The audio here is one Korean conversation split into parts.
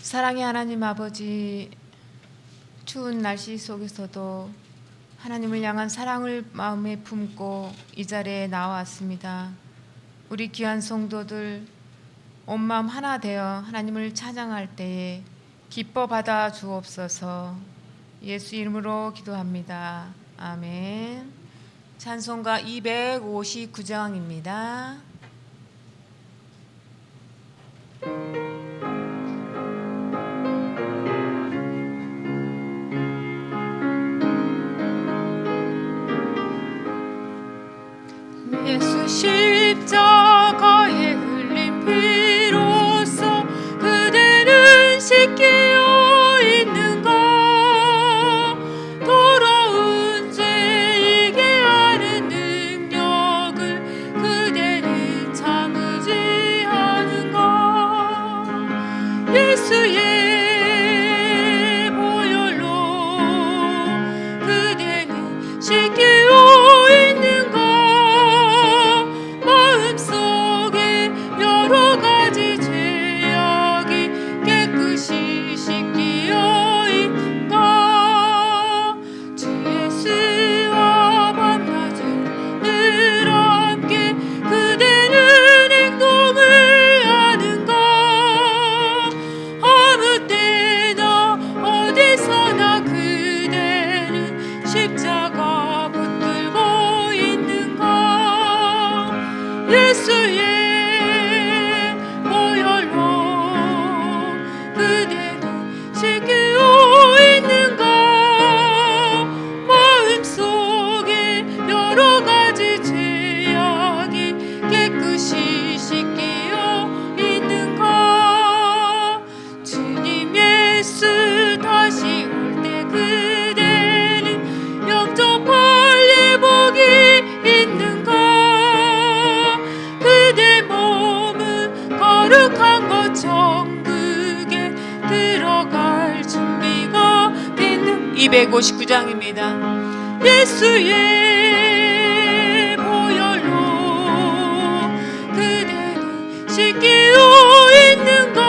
사랑의 하나님 아버지, 추운 날씨 속에서도 하나님을 향한 사랑을 마음에 품고 이 자리에 나왔습니다. 우리 귀한 성도들 온 마음 하나 되어 하나님을 찬양할 때에 기뻐 받아 주옵소서. 예수 이름으로 기도합니다. 아멘. 찬송가 259장입니다. 예수 십자가에 흘린 피로써 그대는 씻기어 있는가? 더러운 죄 이게 하는 능력을 그대는 참으지 않은가? 예수의 보혈로 그대는 씻기어 있는가? 마음속에 여러 가지 죄악이 깨끗이 씻기어 있는가? 주 예수와 밤낮을 늘 함께 그대는 행동을 하는가? 아무 때나 어디서나 그대는 십자가 붙들고 있는가? 예수의 보혈로 그대는 씻기어 있는가? 마음속에 여러 가지 죄악이 깨끗이 씻기어 있는가? 주님 예수 다시 올 때 그대는 영접할 예복이 있는가? 그대 몸은 거룩한 것 천국에 들어갈 준비가 됐는 259장입니다. 예수의 보혈로 그대는 씻기어 있는가?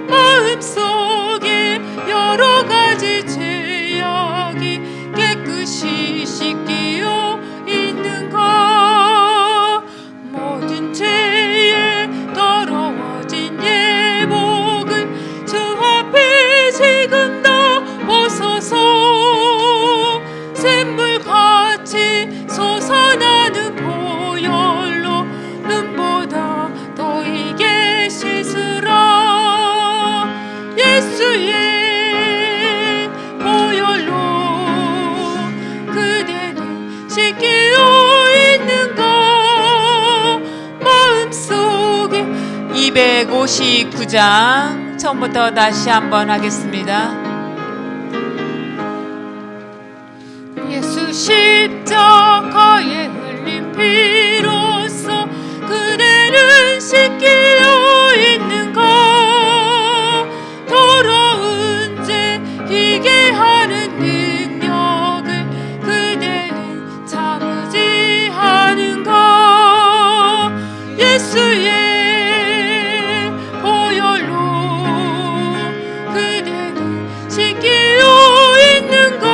마음속에 여러 가지 죄악이 깨끗이 씻기어 있는가? 모든 죄에 더러워진 예복을 주 앞에 지금 다 벗어서 샘물같이 솟아나는 보혈로 눈보다 더 이게 씻으라. 예수의 보혈로 그대는 씻기어 있는가? 마음속에 259장 처음부터 다시 한번 하겠습니다. 예수 십자가에 흘린 피로써 그대는 씻기어 있는가? 더러운 죄 이게 하는 능력을 그대는 참으지 않은가? 예수의 보혈로 그대는 씻기어 있는가?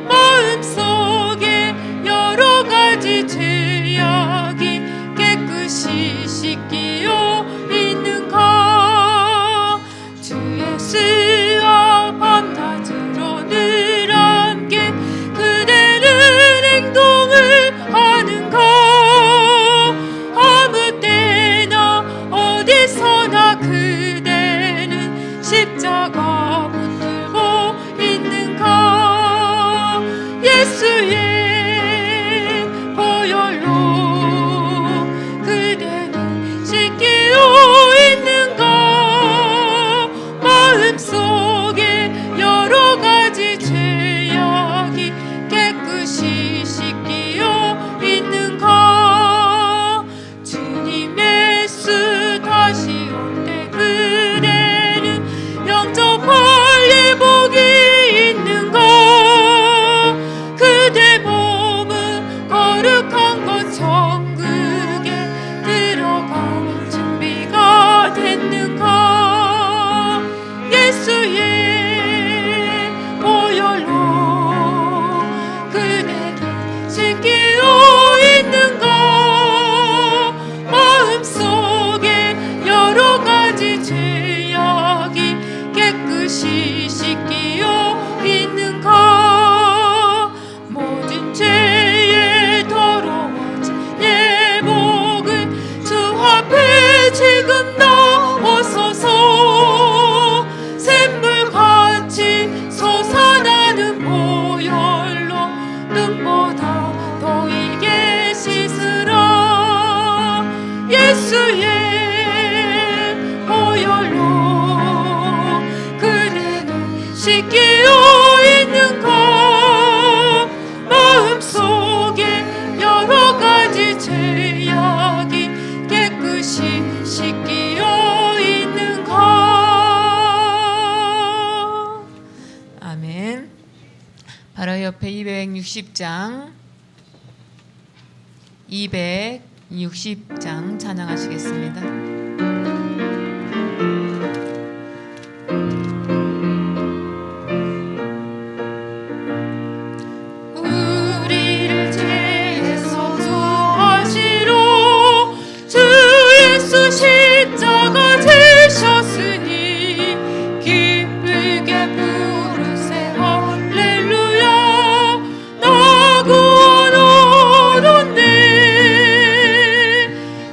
마음속에 여러 가지 죄악이 깨끗이 씻기어 있는가? 주 예수와 밤낮으로 늘 함께 그대는 행동을 하는가? 아무 때나 어디서나 그대는 십자가 붙들고 있는가? 예수의 보혈로 그대는 씻기 씻기어 있는가 마음속에 여러 가지 죄악이 깨끗이 씻기어 있는가. 아멘. 바로 옆에 260장 260장 찬양하시겠습니다. 우리를 죄에서 구하시러 주 예수 십자가 지셨으니 기쁘게 부르세 할렐루야 나 구원 얻었네.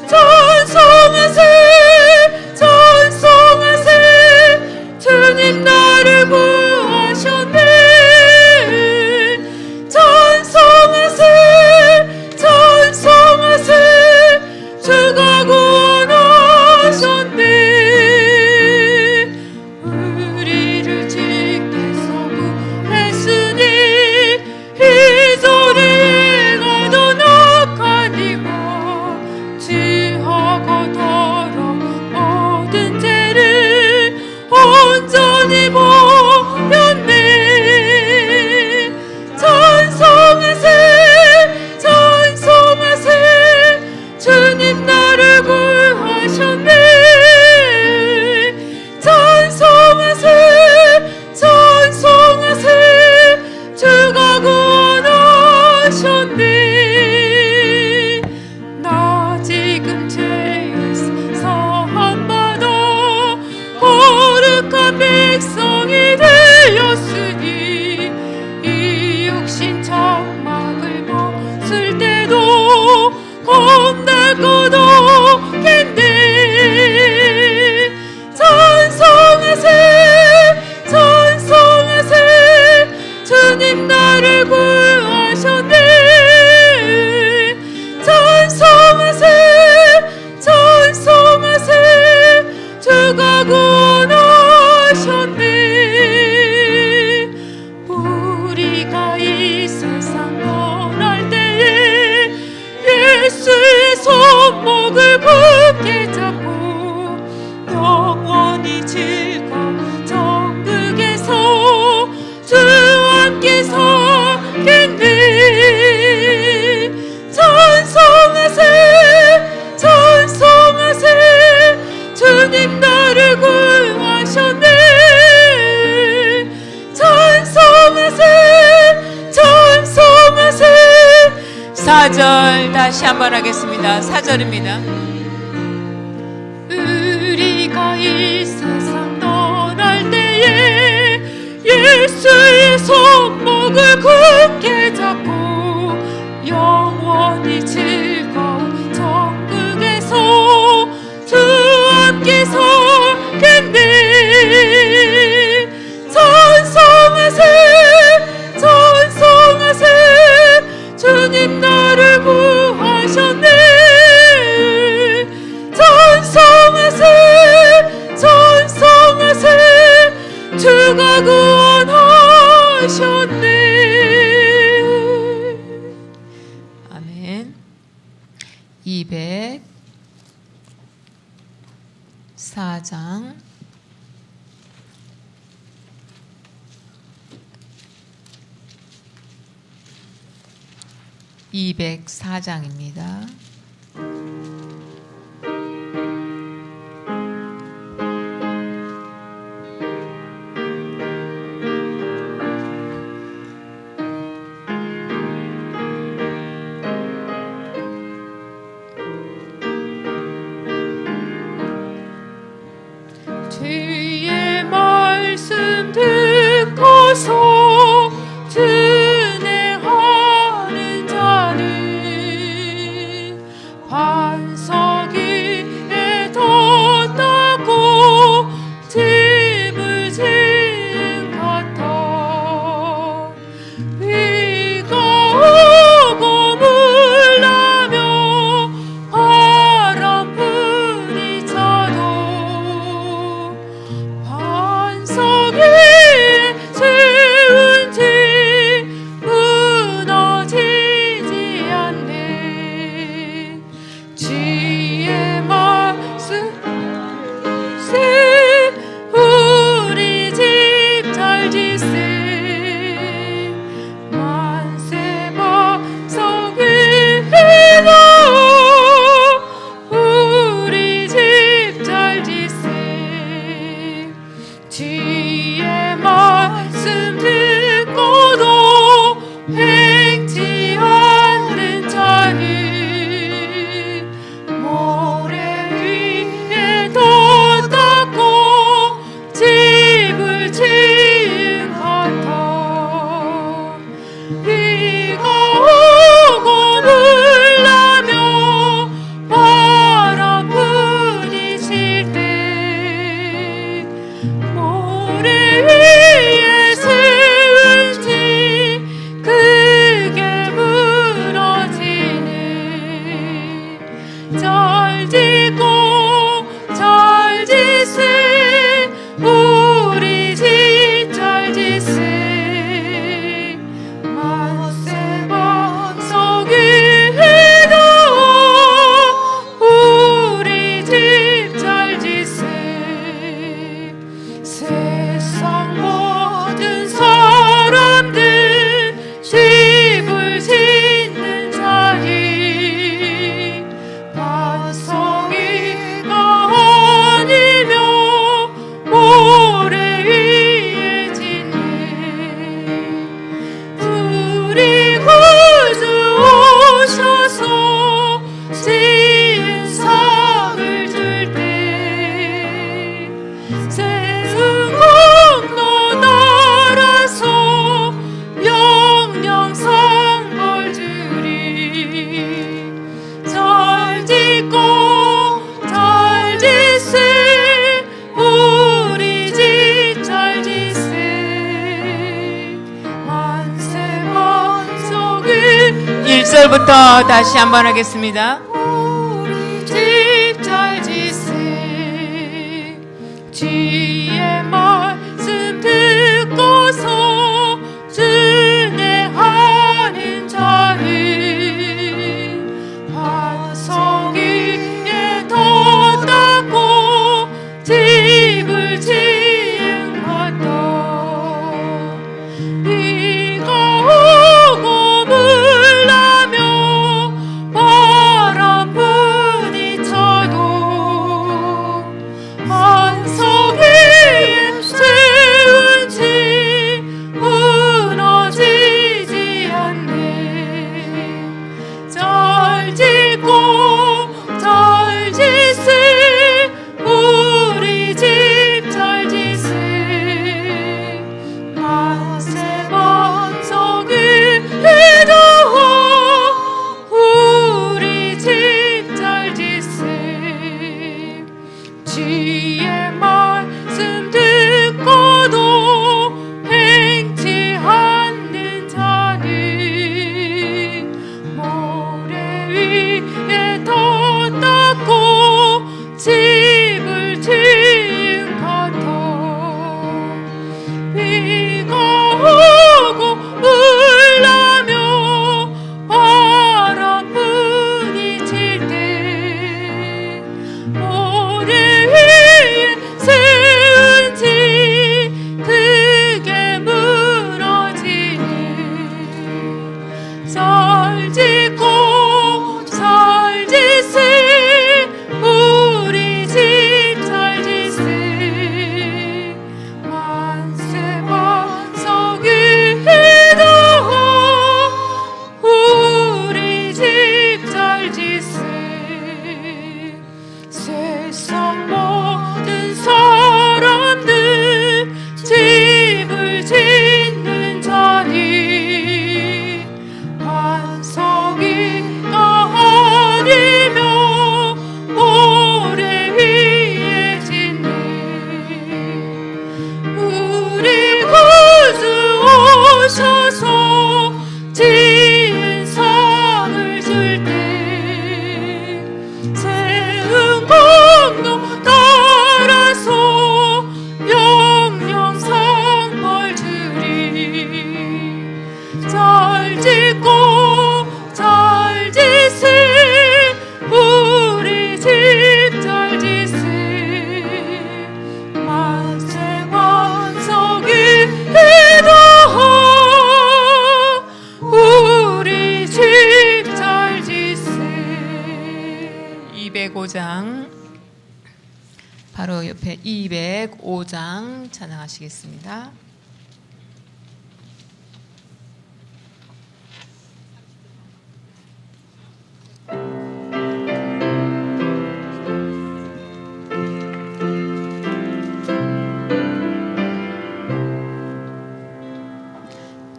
찬송하세 찬송하세 주님 나를 구하셨네. 찬송하세 찬송하세 주가 구원하셨네. 우리를 지켜서 구했으니 이전에 가던 악한 이가 지하고 더러 모든 죄를 온전히 버렸네. 찬송하세 찬송하세 주님 나를 구하셨네. 찬송하세 찬송하세 주가 구원하셨네. 나 지금 죄에서 사함받아 거룩한 백성이 되었으니 이 육신 장막을 벗을 때도 겁날 것 없겠네. 찬송하세 찬송하세 주님 나를 구하셨네. 찬송하세 찬송하세 주가 구원하셨네. 우리가 이 세상 떠날 때에 예수의 손목을 굳게 잡고 영원히 즐거운 정극에서 주와 함께 서겠네. 찬송하세 찬송하세 주님 나를 구하셨네. 찬송하세 찬송하세 4절 다시 한번 하겠습니다. 4절입니다. 우리가 이 세상 떠날 때에 예수의 손목을 굳게 잡고 영원히 즐거운 정극에서 주와 함께 서겠네. 찬송하세 찬송하세 주님 나를 구하셨네. 찬송하세 찬송하세 주가 구원하셨네. 아멘. 204장 204장입니다. 주의 말씀 듣고서 준행하는 자는 반석 위에 뒀다고 집을 지은 같아. 비가 오고 물 나며 바람 불이 차도 반석 위에 다시 한번 하겠습니다. 우리 집 잘 지세 주의 말씀 듣고서 순례하는 자를 반석 위에 더 닦고 집을 지은 같다. 비가 오고 물 나며 바람 부딪혀도 반석 위에 세운 집 무너지지 않네. 잘 짓고 잘 짓세 우리 집 잘 짓세 만세 반석 위에 두어 우리 집 잘 짓세 주의 말씀 듣고도 행치 않는 자는 모래 위에 더 닦고 집을 지은 같아. 비가 오고 물 나며 바람 부딪힐 때 모래 위에 세운 집 크게 무너지네. 잘 짓고 잘 짓세 우리 집 잘 짓세 만세 반석 위에 두어 우리 집 잘 짓세 세상 모든 사람들 집을 짓는 자니 반석이가 아니며 모래 위에 짓네. 우리 구주 오셔서 지은 상을 줄 때 세운 공로 따라서 영영 상벌 주리. 잘 짓고 잘 짓세 우리 집 잘 짓세 만세 반석 위에 두어 우리 집 잘 짓세. 205장 바로 옆에 205장 찬양하시겠습니다.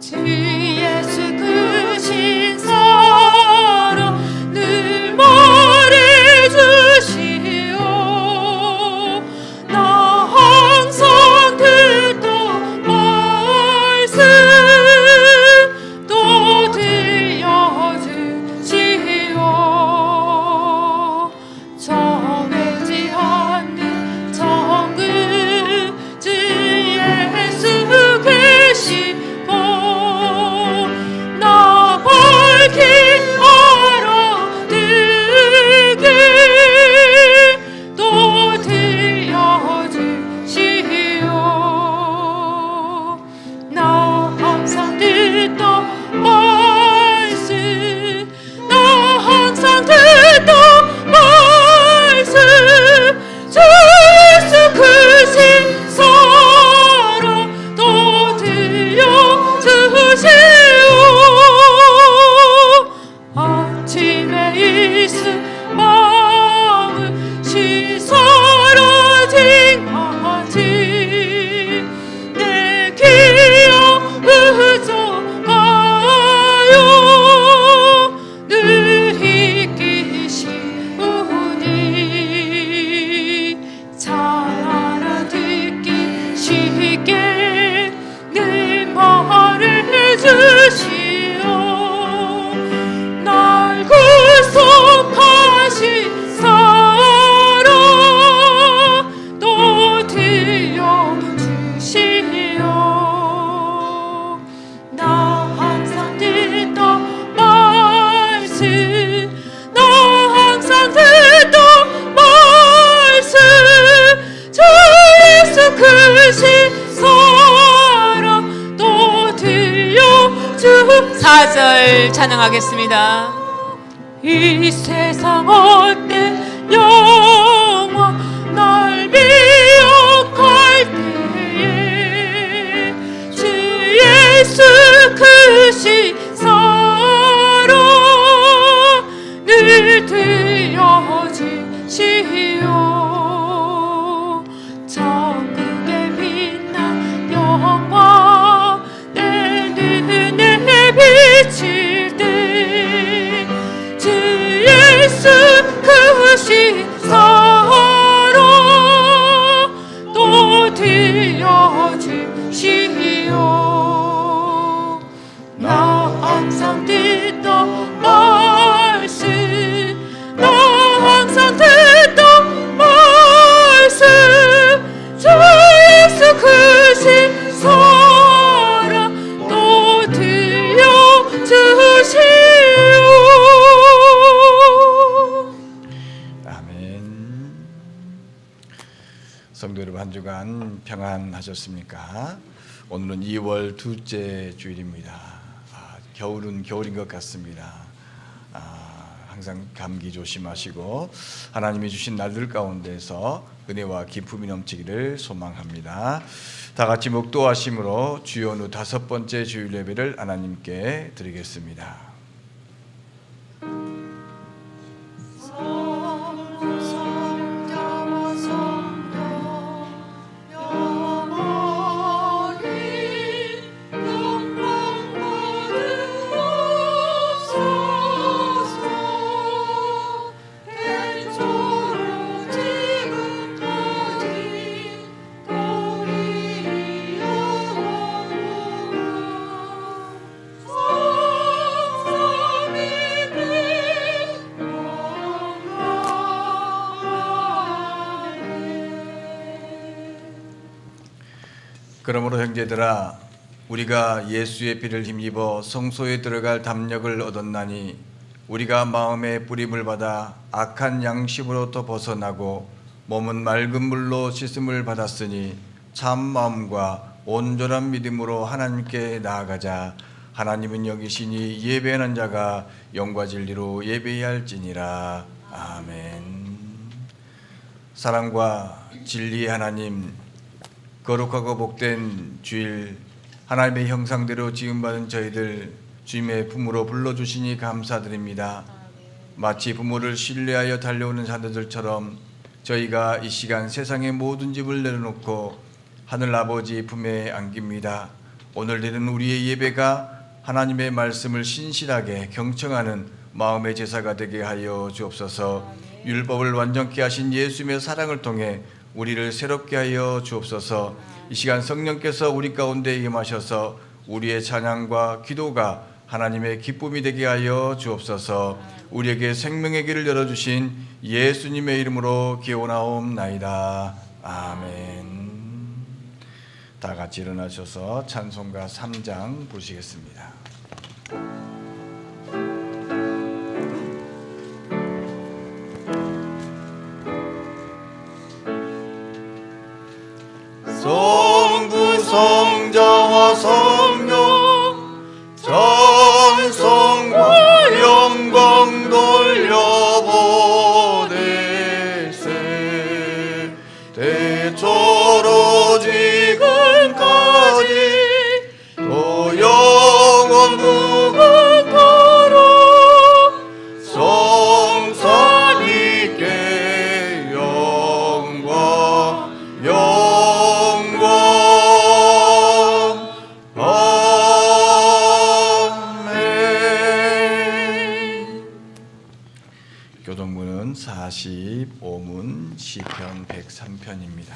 주 예수 그 신사랑 늘 말해주시오. 나 항상 듣던 이름을 찬양하겠습니다. 이 세상 헛된 영광 날 미혹할 때에 주 예수 그 시사로 늘 들려주시오. 천국의 빛난 영광 내 눈에 비칠 때 주 예수 그 시사로 또 들려주시오. 나 항상 듣던 말씀 나 항상 듣던 말씀 주 예수 그 시사라 또 들려주시오. 아멘. 성도 여러분, 한 주간 평안하셨습니까? 오늘은 2월 둘째 주일입니다. 겨울은 겨울인 것 같습니다. 항상 감기 조심하시고 하나님이 주신 날들 가운데서 은혜와 기쁨이 넘치기를 소망합니다. 다 같이 묵도하심으로 주연 후 5번째 주일 예배를 하나님께 드리겠습니다. 그러므로 형제들아, 우리가 예수의 피를 힘입어 성소에 들어갈 담력을 얻었나니 우리가 마음의 뿌림을 받아 악한 양심으로부터 벗어나고 몸은 맑은 물로 씻음을 받았으니 참 마음과 온전한 믿음으로 하나님께 나아가자. 하나님은 여기시니 예배하는 자가 영과 진리로 예배해야 할지니라. 아멘. 사랑과 진리의 하나님, 거룩하고 복된 주일, 하나님의 형상대로 지음받은 저희들 주님의 품으로 불러주시니 감사드립니다. 마치 부모를 신뢰하여 달려오는 자녀들처럼 저희가 이 시간 세상의 모든 집을 내려놓고 하늘 아버지 품에 안깁니다. 오늘 드리는 우리의 예배가 하나님의 말씀을 신실하게 경청하는 마음의 제사가 되게 하여 주옵소서. 율법을 완전케 하신 예수님의 사랑을 통해 우리를 새롭게 하여 주옵소서. 이 시간 성령께서 우리 가운데 임하셔서 우리의 찬양과 기도가 하나님의 기쁨이 되게 하여 주옵소서. 우리에게 생명의 길을 열어주신 예수님의 이름으로 기원하옵나이다. 아멘. 다 같이 일어나셔서 찬송가 3장 부르시겠습니다. 성부 성자와 성령 찬송과 영광 돌려보내세. 대초로 지금까지 또 영원 무궁토록 성삼위께 영광 교동문은 45문 시편 103편입니다.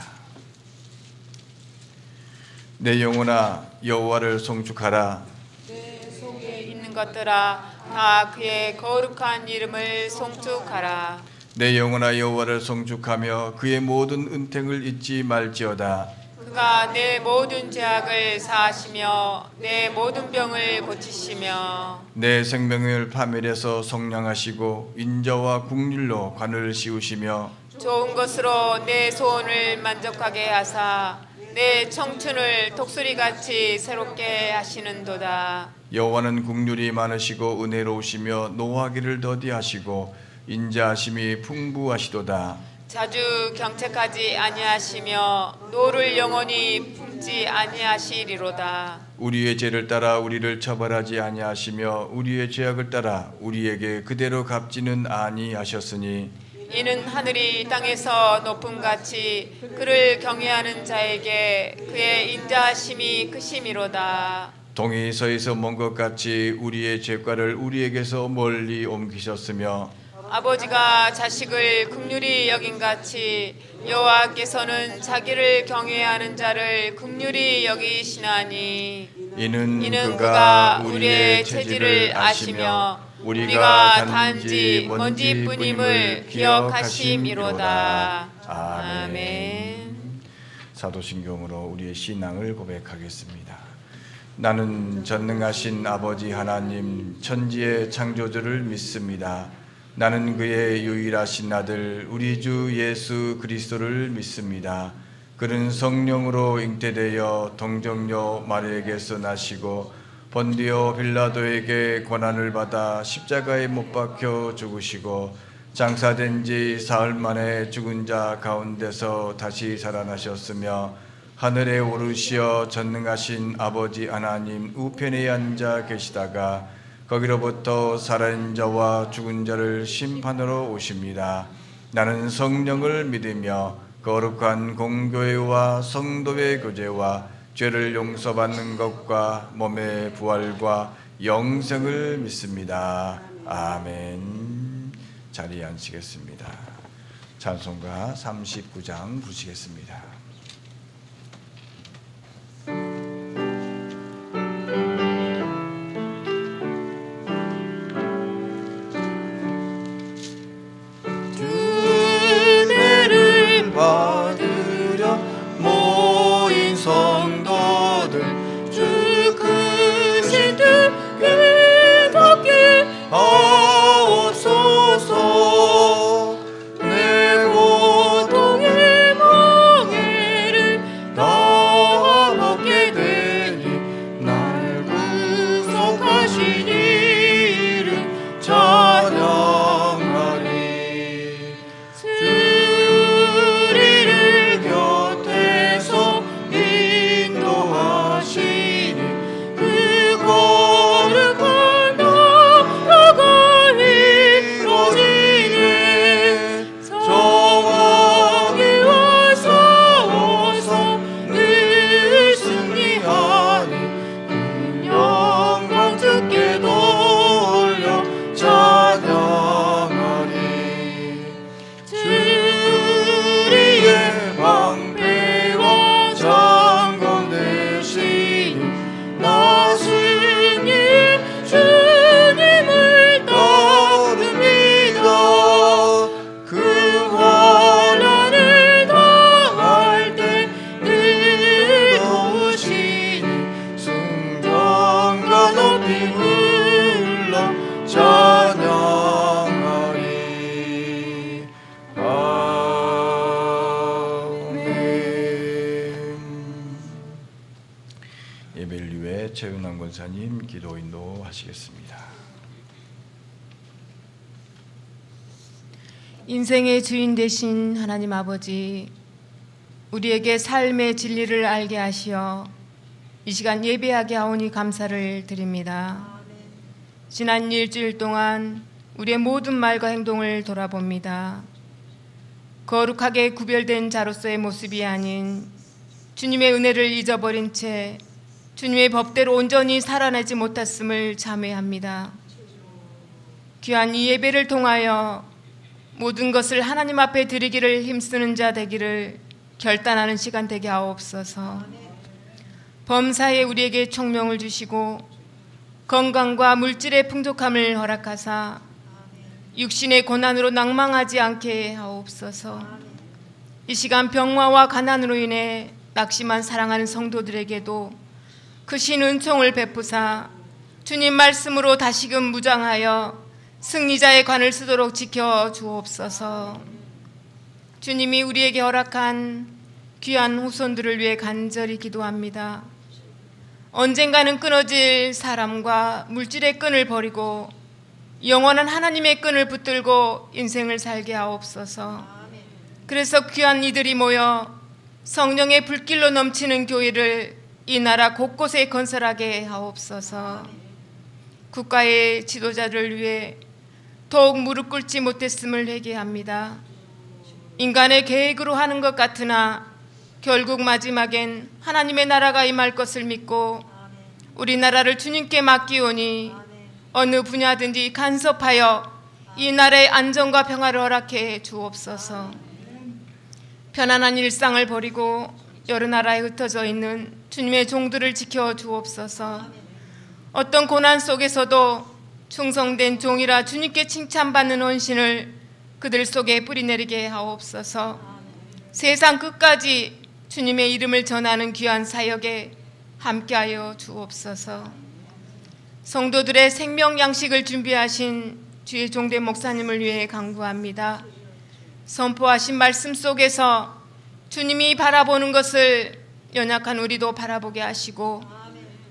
내 영혼아 여호와를 송축하라. 내 속에 있는 것들아 다 그의 거룩한 이름을 송축하라. 내 영혼아 여호와를 송축하며 그의 모든 은택을 잊지 말지어다. 그가 내 모든 죄악을 사하시며 내 모든 병을 고치시며 내 생명을 파멸해서 속량하시고 인자와 국률로 관을 씌우시며 좋은 것으로 내 소원을 만족하게 하사 내 청춘을 독수리같이 새롭게 하시는도다. 여호와는 국률이 많으시고 은혜로우시며 노하기를 더디하시고 인자하심이 풍부하시도다. 자주 경책하지 아니하시며 노를 영원히 품지 아니하시리로다. 우리의 죄를 따라 우리를 처벌하지 아니하시며 우리의 죄악을 따라 우리에게 그대로 갚지는 아니하셨으니 이는 하늘이 땅에서 높음같이 그를 경외하는 자에게 그의 인자하심이 크심이로다. 동이 서에서 먼 것 같이 우리의 죄과를 우리에게서 멀리 옮기셨으며 아버지가 자식을 긍휼히 여긴같이 여호와께서는 자기를 경외하는 자를 긍휼히 여기시나니 이는 이는 그가 그가 우리의 체질을 아시며 우리가 단지 먼지뿐임을 기억하심이로다. 아멘. 사도신경으로 우리의 신앙을 고백하겠습니다. 나는 전능하신 아버지 하나님 천지의 창조주를 믿습니다. 나는 그의 유일하신 아들 우리 주 예수 그리스도를 믿습니다. 그는 성령으로 잉태되어 동정녀 마리아에게서 나시고 본디오 빌라도에게 고난을 받아 십자가에 못 박혀 죽으시고 장사된 지 사흘 만에 죽은 자 가운데서 다시 살아나셨으며 하늘에 오르시어 전능하신 아버지 하나님 우편에 앉아 계시다가 거기로부터 살아있는 자와 죽은 자를 심판하러 오십니다. 나는 성령을 믿으며 거룩한 공교회와 성도의 교제와 죄를 용서받는 것과 몸의 부활과 영생을 믿습니다. 아멘. 자리에 앉으시겠습니다. 찬송가 39장 부르시겠습니다. 은혜를 받으려 모인 성도들 주 크신 뜻 깨닫게 하옵소서. 내 고통의 멍에를 다 벗게 되니 날 구속하신 이를 찬양하리. 우리를 곁에서 인도하시니 그 거룩한 나라가 이루어지네. 정왕이와 싸워서 늘 승리하니 그 영광 주께 돌려 찬양하리. 우리의 방패와 장관 되시니 나승이 주님을 따릅니다. 그 환난을 당할 때 늘 도우시니 승전가 높이 불러 찬양하리. 예배를 위해 최윤환 권사님 기도 인도하시겠습니다. 인생의 주인 되신 하나님 아버지, 우리에게 삶의 진리를 알게 하시어 이 시간 예배하게 하오니 감사를 드립니다. 지난 일주일 동안 우리의 모든 말과 행동을 돌아봅니다. 거룩하게 구별된 자로서의 모습이 아닌 주님의 은혜를 잊어버린 채 주님의 법대로 온전히 살아내지 못했음을 자매합니다. 귀한 이 예배를 통하여 모든 것을 하나님 앞에 드리기를 힘쓰는 자 되기를 결단하는 시간 되게 하옵소서. 범사에 우리에게 총명을 주시고 건강과 물질의 풍족함을 허락하사 육신의 고난으로 낭망하지 않게 하옵소서. 이 시간 병화와 가난으로 인해 낙심한 사랑하는 성도들에게도 크신 은총을 베푸사 주님 말씀으로 다시금 무장하여 승리자의 관을 쓰도록 지켜 주옵소서. 주님이 우리에게 허락한 귀한 후손들을 위해 간절히 기도합니다. 언젠가는 끊어질 사람과 물질의 끈을 버리고 영원한 하나님의 끈을 붙들고 인생을 살게 하옵소서. 그래서 귀한 이들이 모여 성령의 불길로 넘치는 교회를 이 나라 곳곳에 건설하게 하옵소서. 국가의 지도자를 위해 더욱 무릎 꿇지 못했음을 회개합니다. 인간의 계획으로 하는 것 같으나 결국 마지막엔 하나님의 나라가 임할 것을 믿고 우리나라를 주님께 맡기오니 어느 분야든지 간섭하여 이 나라의 안정과 평화를 허락해 주옵소서. 편안한 일상을 버리고 여러 나라에 흩어져 있는 주님의 종들을 지켜 주옵소서. 어떤 고난 속에서도 충성된 종이라 주님께 칭찬받는 헌신을 그들 속에 뿌리내리게 하옵소서. 세상 끝까지 주님의 이름을 전하는 귀한 사역에 함께하여 주옵소서. 성도들의 생명 양식을 준비하신 주의 종된 목사님을 위해 간구합니다. 선포하신 말씀 속에서 주님이 바라보는 것을 연약한 우리도 바라보게 하시고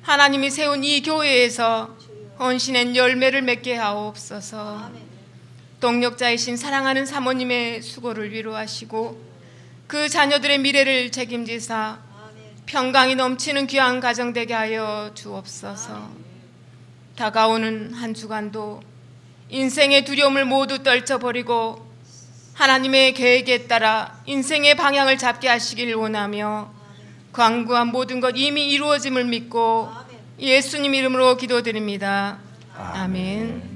하나님이 세운 이 교회에서 헌신의 열매를 맺게 하옵소서. 동력자이신 사랑하는 사모님의 수고를 위로하시고 그 자녀들의 미래를 책임지사 평강이 넘치는 귀한 가정 되게 하여 주옵소서. 다가오는 한 주간도 인생의 두려움을 모두 떨쳐버리고 하나님의 계획에 따라 인생의 방향을 잡게 하시길 원하며 간구한 모든 것 이미 이루어짐을 믿고 예수님 이름으로 기도드립니다. 아멘.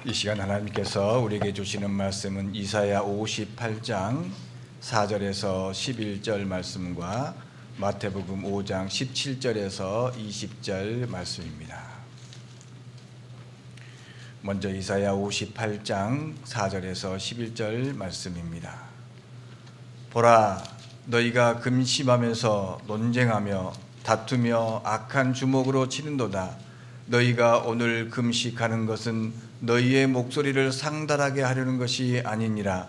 이 시간 하나님께서 우리에게 주시는 말씀은 이사야 58장 4절에서 11절 말씀과 마태복음 5장 17절에서 20절 말씀입니다. 먼저 이사야 58장 4절에서 11절 말씀입니다. 보라, 너희가 금심하면서 논쟁하며 다투며 악한 주먹으로 치는도다. 너희가 오늘 금식하는 것은 너희의 목소리를 상달하게 하려는 것이 아니니라.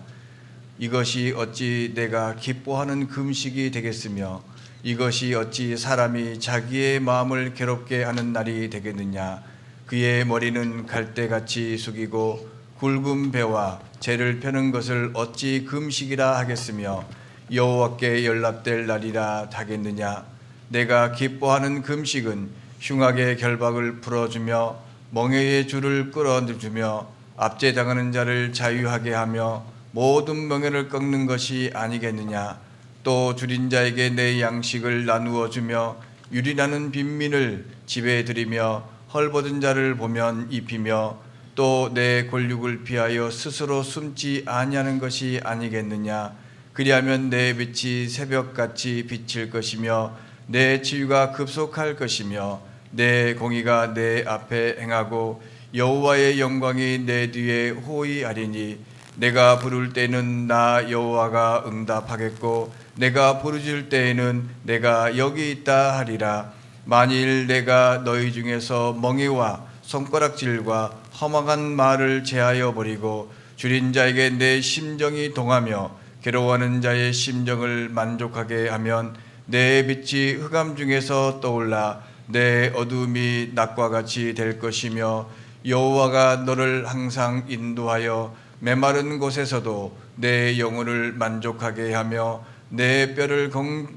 이것이 어찌 내가 기뻐하는 금식이 되겠으며 이것이 어찌 사람이 자기의 마음을 괴롭게 하는 날이 되겠느냐. 그의 머리는 갈대같이 숙이고 굵은 배와 재를 펴는 것을 어찌 금식이라 하겠으며 여호와께 연락될 날이라 하겠느냐. 내가 기뻐하는 금식은 흉악의 결박을 풀어주며 멍에의 줄을 끌어주며 압제당하는 자를 자유하게 하며 모든 멍에를 꺾는 것이 아니겠느냐. 또 줄인 자에게 내 양식을 나누어 주며 유린하는 빈민을 집에 들이며 헐벗은 자를 보면 입히며 또 내 권력을 피하여 스스로 숨지 아니하는 것이 아니겠느냐. 그리하면 내 빛이 새벽같이 비칠 것이며 내 치유가 급속할 것이며 내 공의가 내 앞에 행하고 여호와의 영광이 내 뒤에 호위하리니 내가 부를 때는 나 여호와가 응답하겠고 내가 부르짖을 때에는 내가 여기 있다 하리라. 만일 내가 너희 중에서 멍에와 손가락질과 험악한 말을 제하여 버리고 줄인 자에게 내 심정이 동하며 괴로워하는 자의 심정을 만족하게 하면 내 빛이 흑암 중에서 떠올라 내 어둠이 낮과 같이 될 것이며 여호와가 너를 항상 인도하여 메마른 곳에서도 내 영혼을 만족하게 하며 내 뼈를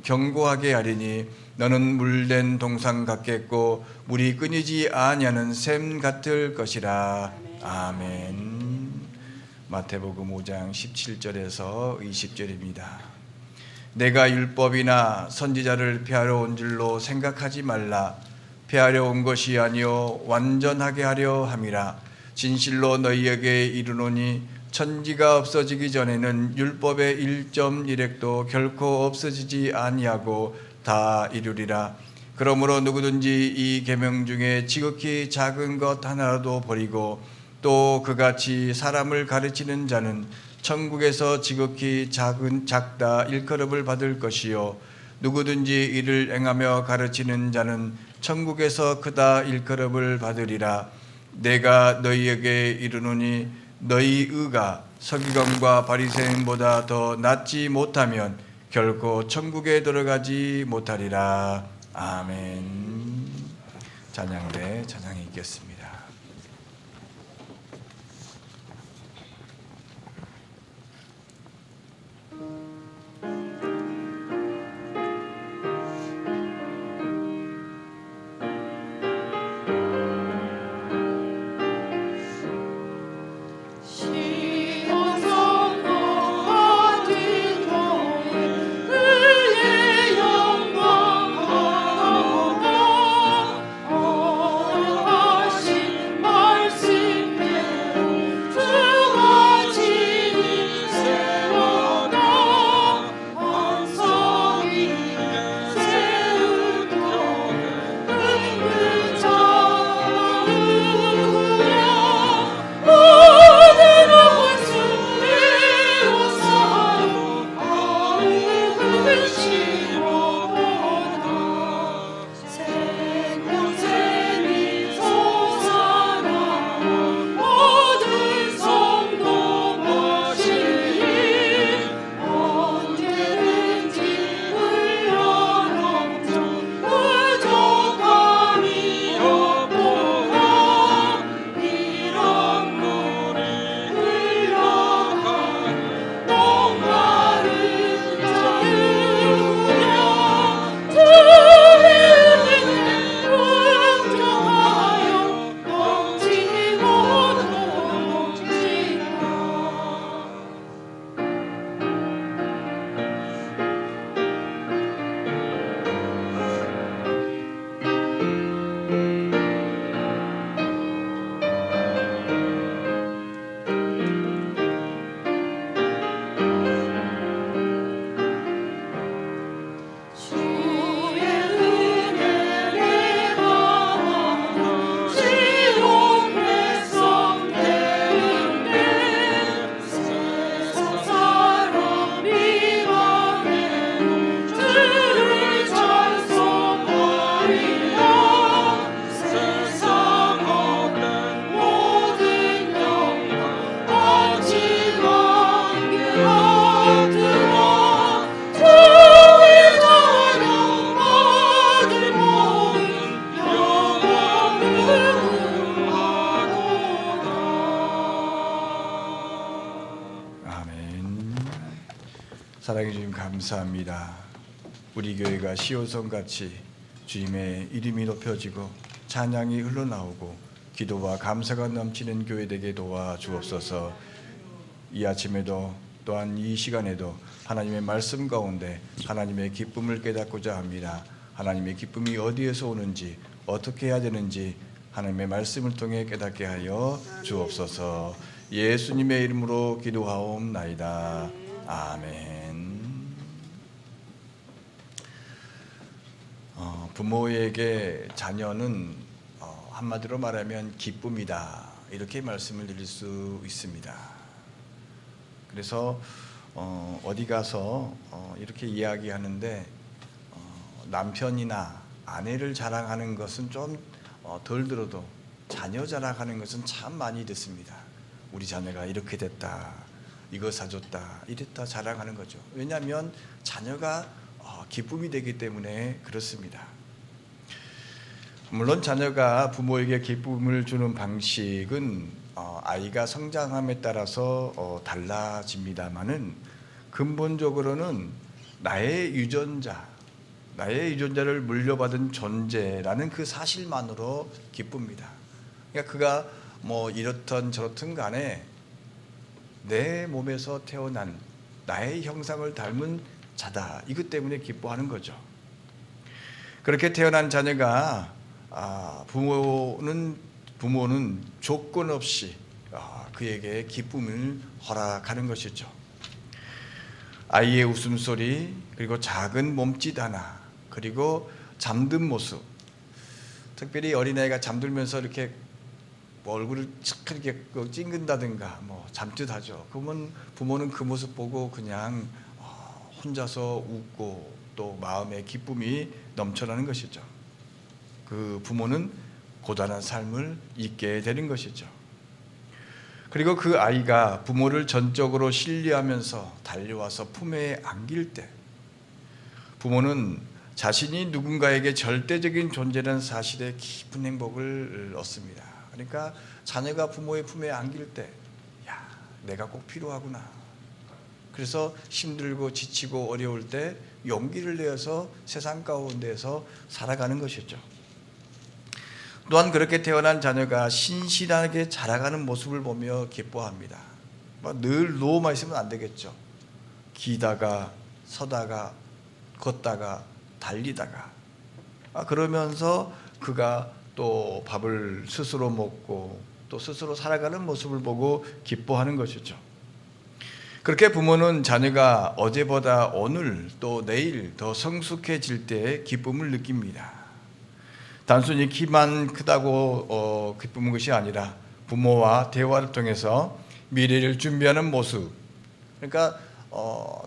견고하게 하리니 너는 물된 동상 같겠고 물이 끊이지 아니하는 샘 같을 것이라. 아멘. 마태복음 5장 17절에서 20절입니다. 내가 율법이나 선지자를 폐하러 온 줄로 생각하지 말라. 폐하려 온 것이 아니요 완전하게 하려 함이라. 진실로 너희에게 이르노니 천지가 없어지기 전에는 율법의 1.1획도 결코 없어지지 아니하고 다 이루리라. 그러므로 누구든지 이 계명 중에 지극히 작은 것 하나라도 버리고 또 그같이 사람을 가르치는 자는 천국에서 지극히 작다 일컬음을 받을 것이요 누구든지 이를 행하며 가르치는 자는 천국에서 크다 일컬음을 받으리라. 내가 너희에게 이르노니 너희 의가 서기관과 바리새인보다 더 낫지 못하면 결코 천국에 들어가지 못하리라. 아멘. 찬양대 찬양이 있겠습니다. 사랑해 주님 감사합니다. 우리 교회가 시온성같이 주님의 이름이 높여지고 찬양이 흘러나오고 기도와 감사가 넘치는 교회 되게 도와주옵소서. 이 아침에도 또한 이 시간에도 하나님의 말씀 가운데 하나님의 기쁨을 깨닫고자 합니다. 하나님의 기쁨이 어디에서 오는지 어떻게 해야 되는지 하나님의 말씀을 통해 깨닫게 하여 주옵소서. 예수님의 이름으로 기도하옵나이다. 아멘. 부모에게 자녀는 한마디로 말하면 기쁨이다, 이렇게 말씀을 드릴 수 있습니다. 그래서 어디 가서 이렇게 이야기하는데 남편이나 아내를 자랑하는 것은 좀 덜 들어도 자녀 자랑하는 것은 참 많이 듣습니다. 우리 자녀가 이렇게 됐다, 이거 사줬다, 이랬다 자랑하는 거죠. 왜냐하면 자녀가 기쁨이 되기 때문에 그렇습니다. 물론 자녀가 부모에게 기쁨을 주는 방식은 아이가 성장함에 따라서 달라집니다마는 근본적으로는 나의 유전자를 물려받은 존재라는 그 사실만으로 기쁩니다. 그러니까 그가 뭐 이렇든 저렇든 간에 내 몸에서 태어난 나의 형상을 닮은 자다, 이것 때문에 기뻐하는 거죠. 그렇게 태어난 자녀가 부모는 조건 없이 그에게 기쁨을 허락하는 것이죠. 아이의 웃음소리, 그리고 작은 몸짓 하나, 그리고 잠든 모습, 특별히 어린아이가 잠들면서 이렇게 뭐 얼굴을 착 이렇게 찡근다든가 뭐 잠짓하죠. 그러면 부모는 그 모습 보고 그냥 혼자서 웃고 또 마음에 기쁨이 넘쳐나는 것이죠. 그 부모는 고단한 삶을 잊게 되는 것이죠. 그리고 그 아이가 부모를 전적으로 신뢰하면서 달려와서 품에 안길 때 부모는 자신이 누군가에게 절대적인 존재라는 사실에 깊은 행복을 얻습니다. 그러니까 자녀가 부모의 품에 안길 때, 야, 내가 꼭 필요하구나. 그래서 힘들고 지치고 어려울 때 용기를 내어서 세상 가운데서 살아가는 것이죠. 또한 그렇게 태어난 자녀가 신실하게 자라가는 모습을 보며 기뻐합니다. 늘 누워만 있으면 안 되겠죠. 기다가 서다가 걷다가 달리다가 그러면서 그가 또 밥을 스스로 먹고 또 스스로 살아가는 모습을 보고 기뻐하는 것이죠. 그렇게 부모는 자녀가 어제보다 오늘 또 내일 더 성숙해질 때 기쁨을 느낍니다. 단순히 키만 크다고 기쁘는 것이 아니라 부모와 대화를 통해서 미래를 준비하는 모습. 그러니까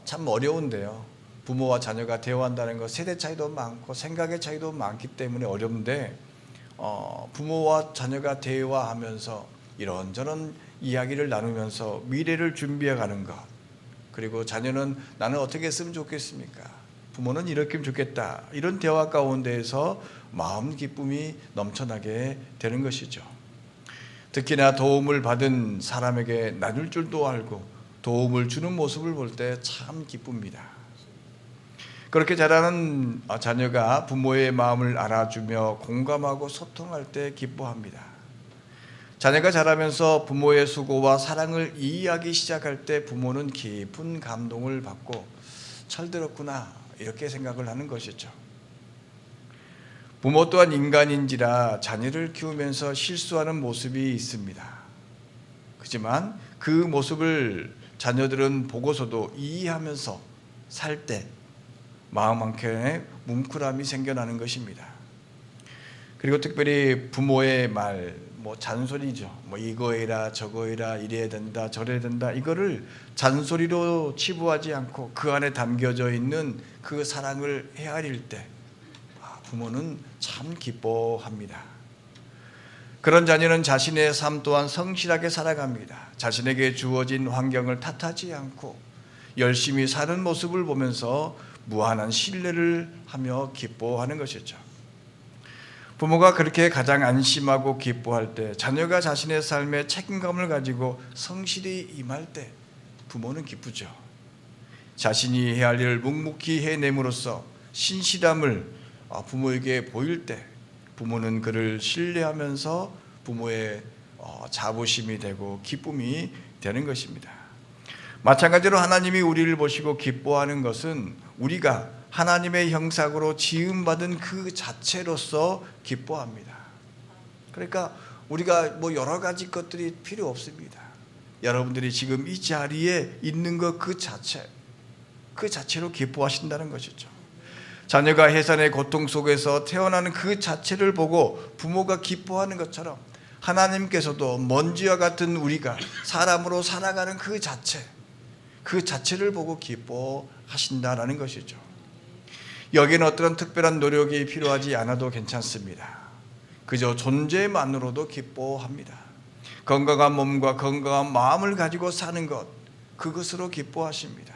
참 어려운데요. 부모와 자녀가 대화한다는 것 세대 차이도 많고 생각의 차이도 많기 때문에 어려운데 부모와 자녀가 대화하면서 이런저런 이야기를 나누면서 미래를 준비해가는 것, 그리고 자녀는 나는 어떻게 했으면 좋겠습니까? 부모는 이렇게 하면 좋겠다. 이런 대화 가운데에서 마음 기쁨이 넘쳐나게 되는 것이죠. 특히나 도움을 받은 사람에게 나눌 줄도 알고 도움을 주는 모습을 볼 때 참 기쁩니다. 그렇게 자라는 자녀가 부모의 마음을 알아주며 공감하고 소통할 때 기뻐합니다. 자녀가 자라면서 부모의 수고와 사랑을 이해하기 시작할 때 부모는 깊은 감동을 받고 철들었구나 이렇게 생각을 하는 것이죠. 부모 또한 인간인지라 자녀를 키우면서 실수하는 모습이 있습니다. 그렇지만 그 모습을 자녀들은 보고서도 이해하면서 살 때 마음 한켠에 뭉클함이 생겨나는 것입니다. 그리고 특별히 부모의 말, 잔소리죠. 이거 해라 저거 해라 이래야 된다 저래야 된다, 이거를 잔소리로 치부하지 않고 그 안에 담겨져 있는 그 사랑을 헤아릴 때 부모는 참 기뻐합니다. 그런 자녀는 자신의 삶 또한 성실하게 살아갑니다. 자신에게 주어진 환경을 탓하지 않고 열심히 사는 모습을 보면서 무한한 신뢰를 하며 기뻐하는 것이죠. 부모가 그렇게 가장 안심하고 기뻐할 때, 자녀가 자신의 삶에 책임감을 가지고 성실히 임할 때 부모는 기쁘죠. 자신이 해야 할 일을 묵묵히 해냄으로써 신실함을 부모에게 보일 때 부모는 그를 신뢰하면서 부모의 자부심이 되고 기쁨이 되는 것입니다. 마찬가지로 하나님이 우리를 보시고 기뻐하는 것은 우리가 하나님의 형상으로 지음받은 그 자체로서 기뻐합니다. 그러니까 우리가 여러 가지 것들이 필요 없습니다. 여러분들이 지금 이 자리에 있는 것 그 자체로 기뻐하신다는 것이죠. 자녀가 해산의 고통 속에서 태어나는 그 자체를 보고 부모가 기뻐하는 것처럼 하나님께서도 먼지와 같은 우리가 사람으로 살아가는 그 자체를 보고 기뻐하신다라는 것이죠. 여기는 어떤 특별한 노력이 필요하지 않아도 괜찮습니다. 그저 존재만으로도 기뻐합니다. 건강한 몸과 건강한 마음을 가지고 사는 것, 그것으로 기뻐하십니다.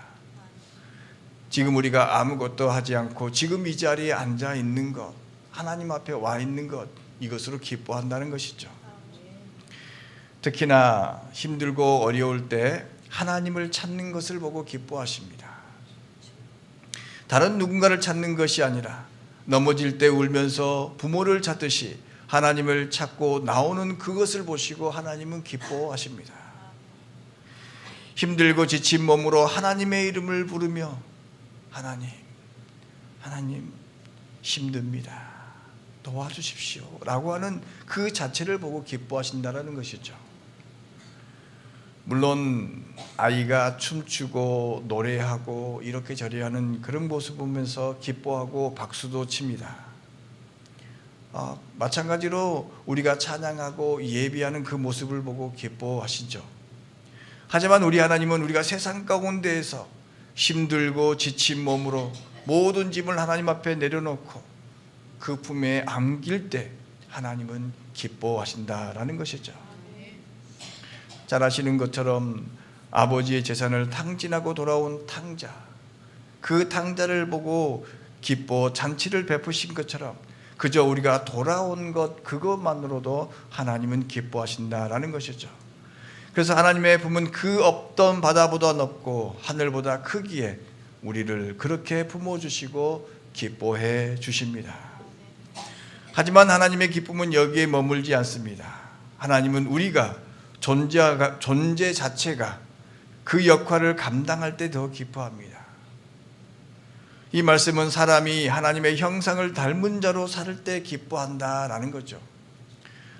지금 우리가 아무것도 하지 않고 지금 이 자리에 앉아 있는 것, 하나님 앞에 와 있는 것, 이것으로 기뻐한다는 것이죠. 특히나 힘들고 어려울 때 하나님을 찾는 것을 보고 기뻐하십니다. 다른 누군가를 찾는 것이 아니라 넘어질 때 울면서 부모를 찾듯이 하나님을 찾고 나오는 그것을 보시고 하나님은 기뻐하십니다. 힘들고 지친 몸으로 하나님의 이름을 부르며 하나님 힘듭니다. 도와주십시오 라고 하는 그 자체를 보고 기뻐하신다는 것이죠. 물론 아이가 춤추고 노래하고 이렇게 저래 하는 그런 모습 보면서 기뻐하고 박수도 칩니다. 마찬가지로 우리가 찬양하고 예비하는 그 모습을 보고 기뻐하시죠. 하지만 우리 하나님은 우리가 세상 가운데에서 힘들고 지친 몸으로 모든 짐을 하나님 앞에 내려놓고 그 품에 안길 때 하나님은 기뻐하신다라는 것이죠. 잘 아시는 것처럼 아버지의 재산을 탕진하고 돌아온 탕자, 그 탕자를 보고 기뻐 잔치를 베푸신 것처럼 그저 우리가 돌아온 것 그것만으로도 하나님은 기뻐하신다라는 것이죠. 그래서 하나님의 품은 그 없던 바다보다 넓고 하늘보다 크기에 우리를 그렇게 품어주시고 기뻐해 주십니다. 하지만 하나님의 기쁨은 여기에 머물지 않습니다. 하나님은 우리가 존재 자체가 그 역할을 감당할 때 더 기뻐합니다. 이 말씀은 사람이 하나님의 형상을 닮은 자로 살 때 기뻐한다라는 거죠.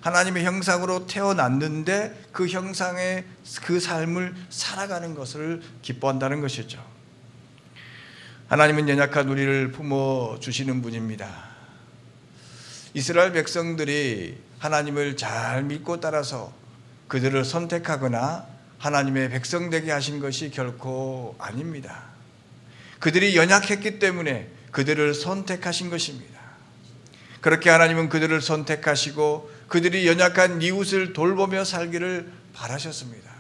하나님의 형상으로 태어났는데 그 형상의 그 삶을 살아가는 것을 기뻐한다는 것이죠. 하나님은 연약한 우리를 품어주시는 분입니다. 이스라엘 백성들이 하나님을 잘 믿고 따라서 그들을 선택하거나 하나님의 백성 되게 하신 것이 결코 아닙니다. 그들이 연약했기 때문에 그들을 선택하신 것입니다. 그렇게 하나님은 그들을 선택하시고 그들이 연약한 이웃을 돌보며 살기를 바라셨습니다.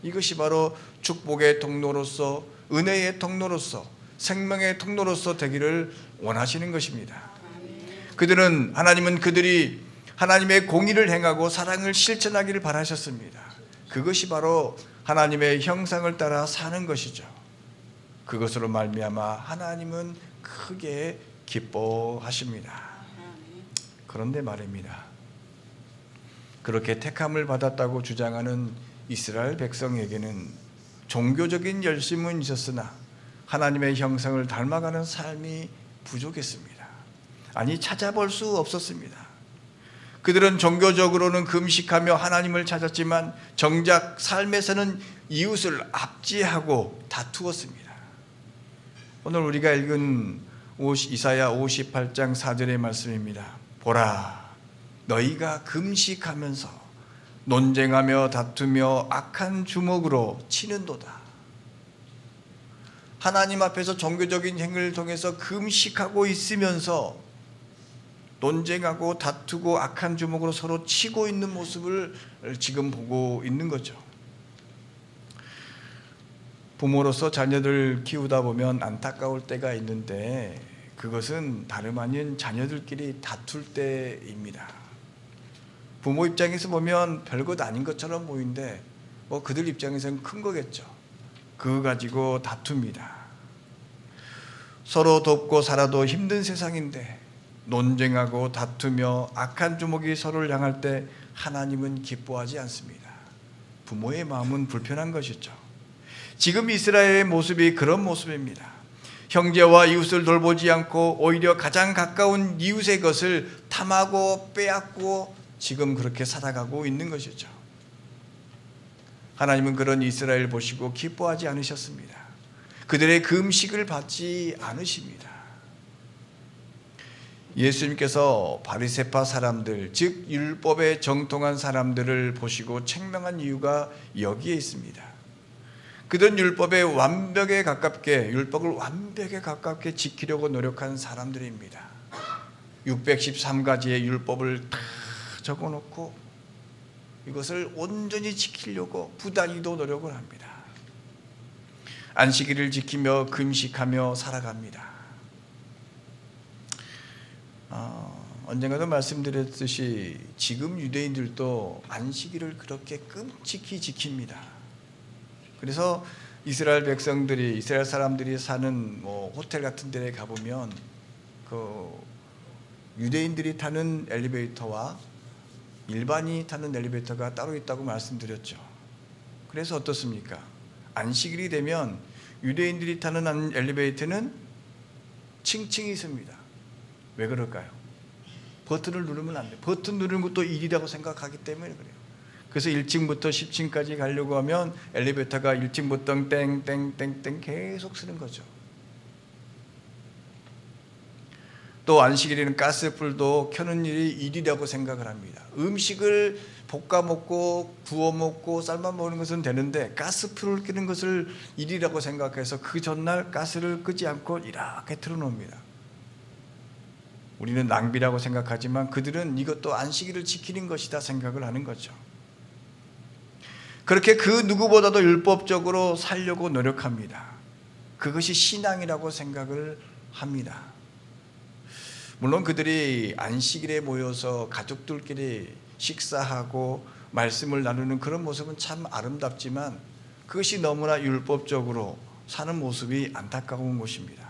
이것이 바로 축복의 통로로서, 은혜의 통로로서, 생명의 통로로서 되기를 원하시는 것입니다. 하나님은 그들이 하나님의 공의를 행하고 사랑을 실천하기를 바라셨습니다. 그것이 바로 하나님의 형상을 따라 사는 것이죠. 그것으로 말미암아 하나님은 크게 기뻐하십니다. 그런데 말입니다. 그렇게 택함을 받았다고 주장하는 이스라엘 백성에게는 종교적인 열심은 있었으나 하나님의 형상을 닮아가는 삶이 부족했습니다. 아니, 찾아볼 수 없었습니다. 그들은 종교적으로는 금식하며 하나님을 찾았지만 정작 삶에서는 이웃을 압제하고 다투었습니다. 오늘 우리가 읽은 이사야 58장 4절의 말씀입니다. 보라, 너희가 금식하면서 논쟁하며 다투며 악한 주먹으로 치는도다. 하나님 앞에서 종교적인 행위를 통해서 금식하고 있으면서 논쟁하고 다투고 악한 주먹으로 서로 치고 있는 모습을 지금 보고 있는 거죠. 부모로서 자녀들 키우다 보면 안타까울 때가 있는데 그것은 다름 아닌 자녀들끼리 다툴 때입니다. 부모 입장에서 보면 별것 아닌 것처럼 보이는데 그들 입장에서는 큰 거겠죠. 그거 가지고 다툽니다. 서로 돕고 살아도 힘든 세상인데 논쟁하고 다투며 악한 주먹이 서로를 향할 때 하나님은 기뻐하지 않습니다. 부모의 마음은 불편한 것이죠. 지금 이스라엘의 모습이 그런 모습입니다. 형제와 이웃을 돌보지 않고 오히려 가장 가까운 이웃의 것을 탐하고 빼앗고 지금 그렇게 살아가고 있는 것이죠. 하나님은 그런 이스라엘 보시고 기뻐하지 않으셨습니다. 그들의 금식을 받지 않으십니다. 예수님께서 바리새파 사람들, 즉 율법에 정통한 사람들을 보시고 책망한 이유가 여기에 있습니다. 그들은 율법을 완벽에 가깝게 지키려고 노력한 사람들입니다. 613가지의 율법을 다 적어놓고 이것을 온전히 지키려고 부단히도 노력을 합니다. 안식일을 지키며 금식하며 살아갑니다. 언젠가도 말씀드렸듯이 지금 유대인들도 안식일을 그렇게 끔찍히 지킵니다. 그래서 이스라엘 사람들이 사는 호텔 같은 데에 가보면 그 유대인들이 타는 엘리베이터와 일반이 타는 엘리베이터가 따로 있다고 말씀드렸죠. 그래서 어떻습니까? 안식일이 되면 유대인들이 타는 엘리베이터는 층층이 있습니다. 왜 그럴까요? 버튼을 누르면 안 돼요. 버튼 누르는 것도 일이라고 생각하기 때문에 그래요. 그래서 1층부터 10층까지 가려고 하면 엘리베이터가 1층부터 땡땡땡땡 계속 쓰는 거죠. 또 안식일에는 가스불도 켜는 일이 일이라고 생각을 합니다. 음식을 볶아 먹고 구워 먹고 삶아 먹는 것은 되는데 가스불을 끄는 것을 일이라고 생각해서 그 전날 가스를 끄지 않고 이렇게 틀어놓습니다. 우리는 낭비라고 생각하지만 그들은 이것도 안식일을 지키는 것이다 생각을 하는 거죠. 그렇게 그 누구보다도 율법적으로 살려고 노력합니다. 그것이 신앙이라고 생각을 합니다. 물론 그들이 안식일에 모여서 가족들끼리 식사하고 말씀을 나누는 그런 모습은 참 아름답지만 그것이 너무나 율법적으로 사는 모습이 안타까운 것입니다.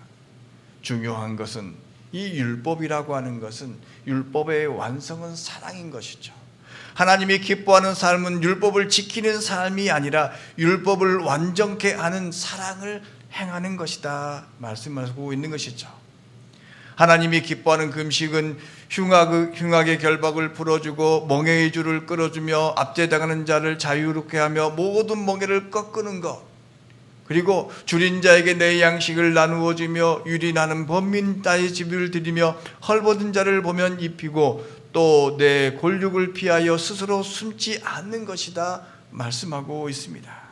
중요한 것은 이 율법이라고 하는 것은 율법의 완성은 사랑인 것이죠. 하나님이 기뻐하는 삶은 율법을 지키는 삶이 아니라 율법을 완전케 하는 사랑을 행하는 것이다 말씀하고 있는 것이죠. 하나님이 기뻐하는 금식은 흉악의 결박을 풀어주고 멍에의 줄을 끌어주며 압제당하는 자를 자유롭게 하며 모든 멍에를 꺾는 것, 그리고 줄인 자에게 내 양식을 나누어 주며 유린하는 범민 따의 집을 드리며 헐벗은 자를 보면 입히고 또 내 골육을 피하여 스스로 숨지 않는 것이다 말씀하고 있습니다.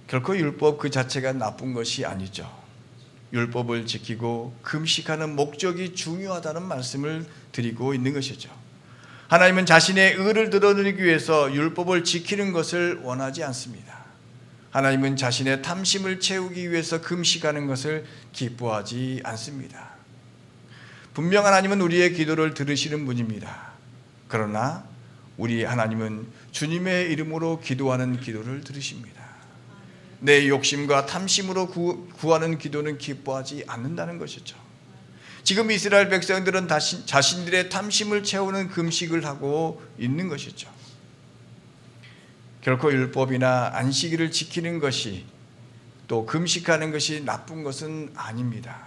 결코 율법 그 자체가 나쁜 것이 아니죠. 율법을 지키고 금식하는 목적이 중요하다는 말씀을 드리고 있는 것이죠. 하나님은 자신의 의를 드러내기 위해서 율법을 지키는 것을 원하지 않습니다. 하나님은 자신의 탐심을 채우기 위해서 금식하는 것을 기뻐하지 않습니다. 분명 하나님은 우리의 기도를 들으시는 분입니다. 그러나 우리 하나님은 주님의 이름으로 기도하는 기도를 들으십니다. 내 욕심과 탐심으로 구하는 기도는 기뻐하지 않는다는 것이죠. 지금 이스라엘 백성들은 자신들의 탐심을 채우는 금식을 하고 있는 것이죠. 결코 율법이나 안식일을 지키는 것이 또 금식하는 것이 나쁜 것은 아닙니다.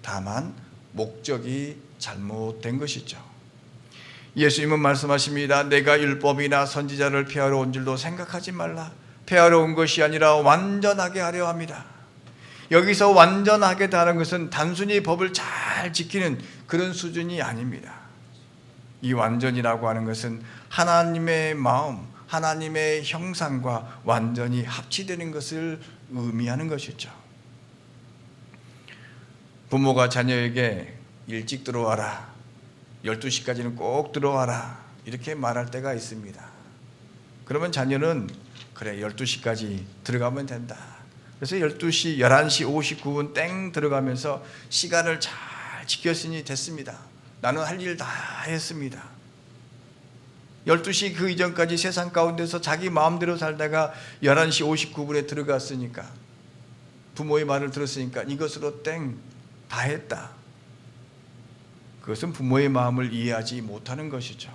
다만 목적이 잘못된 것이죠. 예수님은 말씀하십니다. 내가 율법이나 선지자를 폐하러 온 줄도 생각하지 말라. 폐하러 온 것이 아니라 완전하게 하려 합니다. 여기서 완전하게다는 것은 단순히 법을 잘 지키는 그런 수준이 아닙니다. 이 완전이라고 하는 것은 하나님의 마음, 하나님의 형상과 완전히 합치되는 것을 의미하는 것이죠. 부모가 자녀에게 일찍 들어와라, 12시까지는 꼭 들어와라 이렇게 말할 때가 있습니다. 그러면 자녀는 그래 12시까지 들어가면 된다. 그래서 11시 59분 땡 들어가면서 시간을 잘 지켰으니 됐습니다. 나는 할 일 다 했습니다. 12시 그 이전까지 세상 가운데서 자기 마음대로 살다가 11시 59분에 들어갔으니까 부모의 말을 들었으니까 이것으로 땡 다 했다. 그것은 부모의 마음을 이해하지 못하는 것이죠.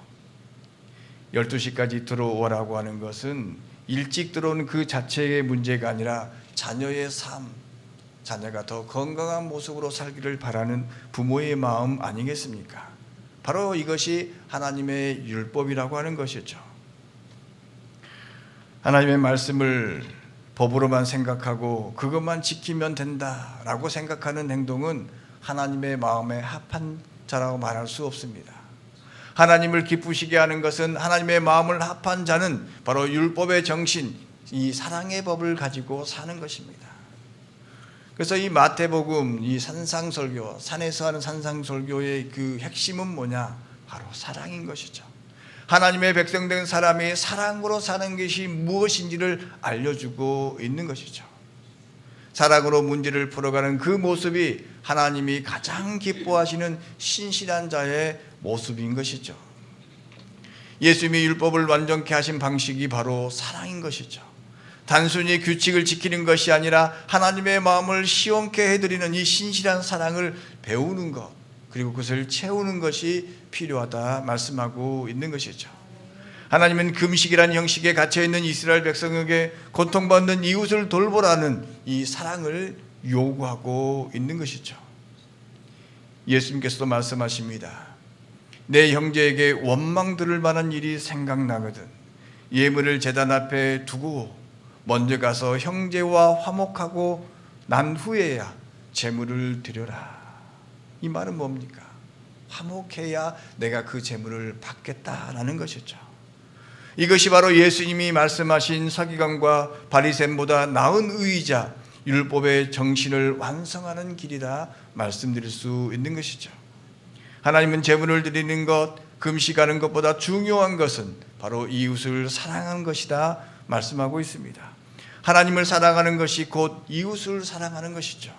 12시까지 들어오라고 하는 것은 일찍 들어오는 그 자체의 문제가 아니라 자녀의 삶, 자녀가 더 건강한 모습으로 살기를 바라는 부모의 마음 아니겠습니까? 바로 이것이 하나님의 율법이라고 하는 것이죠. 하나님의 말씀을 법으로만 생각하고 그것만 지키면 된다라고 생각하는 행동은 하나님의 마음에 합한 자라고 말할 수 없습니다. 하나님을 기쁘시게 하는 것은 하나님의 마음을 합한 자는 바로 율법의 정신, 이 사랑의 법을 가지고 사는 것입니다. 그래서 이 마태복음, 이 산상설교, 산에서 하는 산상설교의 그 핵심은 뭐냐? 바로 사랑인 것이죠. 하나님의 백성된 사람이 사랑으로 사는 것이 무엇인지를 알려주고 있는 것이죠. 사랑으로 문제를 풀어가는 그 모습이 하나님이 가장 기뻐하시는 신실한 자의 모습인 것이죠. 예수님이 율법을 완전케 하신 방식이 바로 사랑인 것이죠. 단순히 규칙을 지키는 것이 아니라 하나님의 마음을 시원케 해드리는 이 신실한 사랑을 배우는 것, 그리고 그것을 채우는 것이 필요하다 말씀하고 있는 것이죠. 하나님은 금식이라는 형식에 갇혀있는 이스라엘 백성에게 고통받는 이웃을 돌보라는 이 사랑을 요구하고 있는 것이죠. 예수님께서도 말씀하십니다. 내 형제에게 원망 들을 만한 일이 생각나거든 예물을 제단 앞에 두고 먼저 가서 형제와 화목하고 난 후에야 제물을 드려라. 이 말은 뭡니까? 화목해야 내가 그 제물을 받겠다라는 것이죠. 이것이 바로 예수님이 말씀하신 서기관과 바리새인보다 나은 의이자 율법의 정신을 완성하는 길이라 말씀드릴 수 있는 것이죠. 하나님은 제물을 드리는 것, 금식하는 것보다 중요한 것은 바로 이웃을 사랑하는 것이다 말씀하고 있습니다. 하나님을 사랑하는 것이 곧 이웃을 사랑하는 것이죠.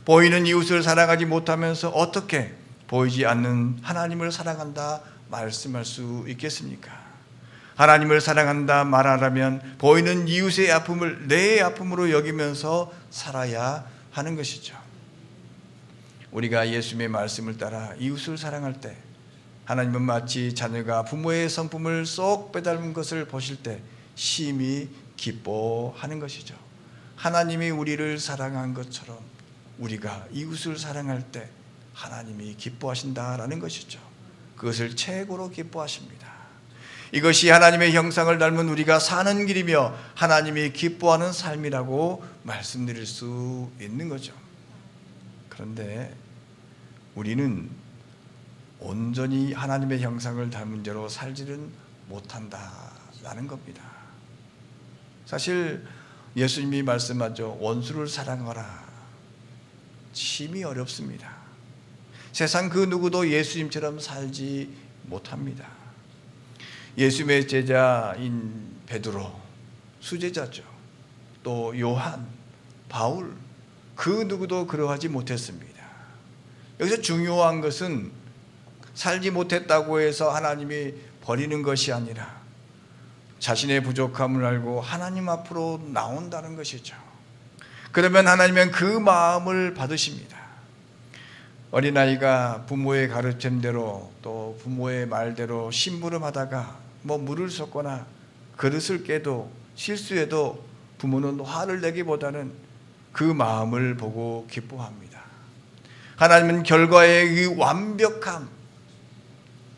보이는 이웃을 사랑하지 못하면서 어떻게 보이지 않는 하나님을 사랑한다 말씀할 수 있겠습니까? 하나님을 사랑한다 말하려면 보이는 이웃의 아픔을 내 아픔으로 여기면서 살아야 하는 것이죠. 우리가 예수님의 말씀을 따라 이웃을 사랑할 때 하나님은 마치 자녀가 부모의 성품을 쏙 빼닮은 것을 보실 때 심히 기뻐하는 것이죠. 하나님이 우리를 사랑한 것처럼 우리가 이웃을 사랑할 때 하나님이 기뻐하신다라는 것이죠. 그것을 최고로 기뻐하십니다. 이것이 하나님의 형상을 닮은 우리가 사는 길이며 하나님이 기뻐하는 삶이라고 말씀드릴 수 있는 거죠. 그런데 우리는 온전히 하나님의 형상을 닮은 자로 살지는 못한다라는 겁니다. 사실 예수님이 말씀하죠. 원수를 사랑하라. 심히 어렵습니다. 세상 그 누구도 예수님처럼 살지 못합니다. 예수님의 제자인 베드로, 수제자죠. 또 요한, 바울, 그 누구도 그러하지 못했습니다. 여기서 중요한 것은 살지 못했다고 해서 하나님이 버리는 것이 아니라 자신의 부족함을 알고 하나님 앞으로 나온다는 것이죠. 그러면 하나님은 그 마음을 받으십니다. 어린아이가 부모의 가르침대로 또 부모의 말대로 심부름하다가 물을 쏟거나 그릇을 깨도 실수해도 부모는 화를 내기보다는 그 마음을 보고 기뻐합니다. 하나님은 결과의 이 완벽함,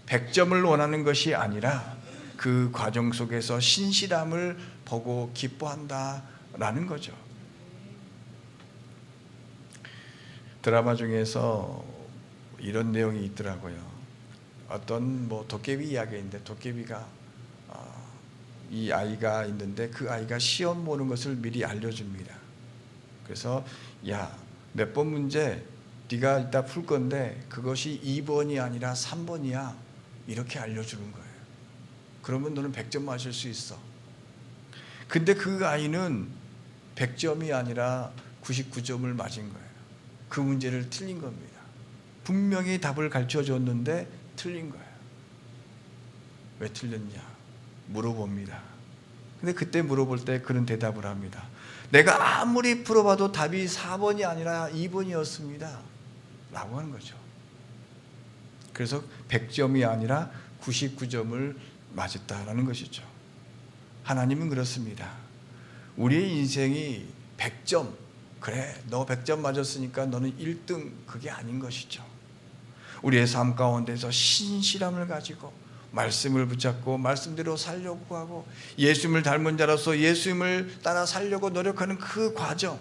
100점을 원하는 것이 아니라 그 과정 속에서 신실함을 보고 기뻐한다라는 거죠. 드라마 중에서 이런 내용이 있더라고요. 어떤 도깨비 이야기인데 도깨비가 이 아이가 있는데 그 아이가 시험 보는 것을 미리 알려줍니다. 그래서 몇 번 문제 네가 이따 풀 건데 그것이 2번이 아니라 3번이야 이렇게 알려주는 거예요. 그러면 너는 100점 맞을 수 있어. 근데 그 아이는 100점이 아니라 99점을 맞은 거예요. 그 문제를 틀린 겁니다. 분명히 답을 가르쳐줬는데 틀린 거예요. 왜 틀렸냐 물어봅니다. 근데 그때 물어볼 때 그런 대답을 합니다. 내가 아무리 풀어봐도 답이 4번이 아니라 2번이었습니다 라고 하는 거죠. 그래서 100점이 아니라 99점을 맞았다라는 것이죠. 하나님은 그렇습니다. 우리의 인생이 100점, 그래 너 100점 맞았으니까 너는 1등, 그게 아닌 것이죠. 우리의 삶 가운데서 신실함을 가지고 말씀을 붙잡고 말씀대로 살려고 하고 예수님을 닮은 자로서 예수님을 따라 살려고 노력하는 그 과정,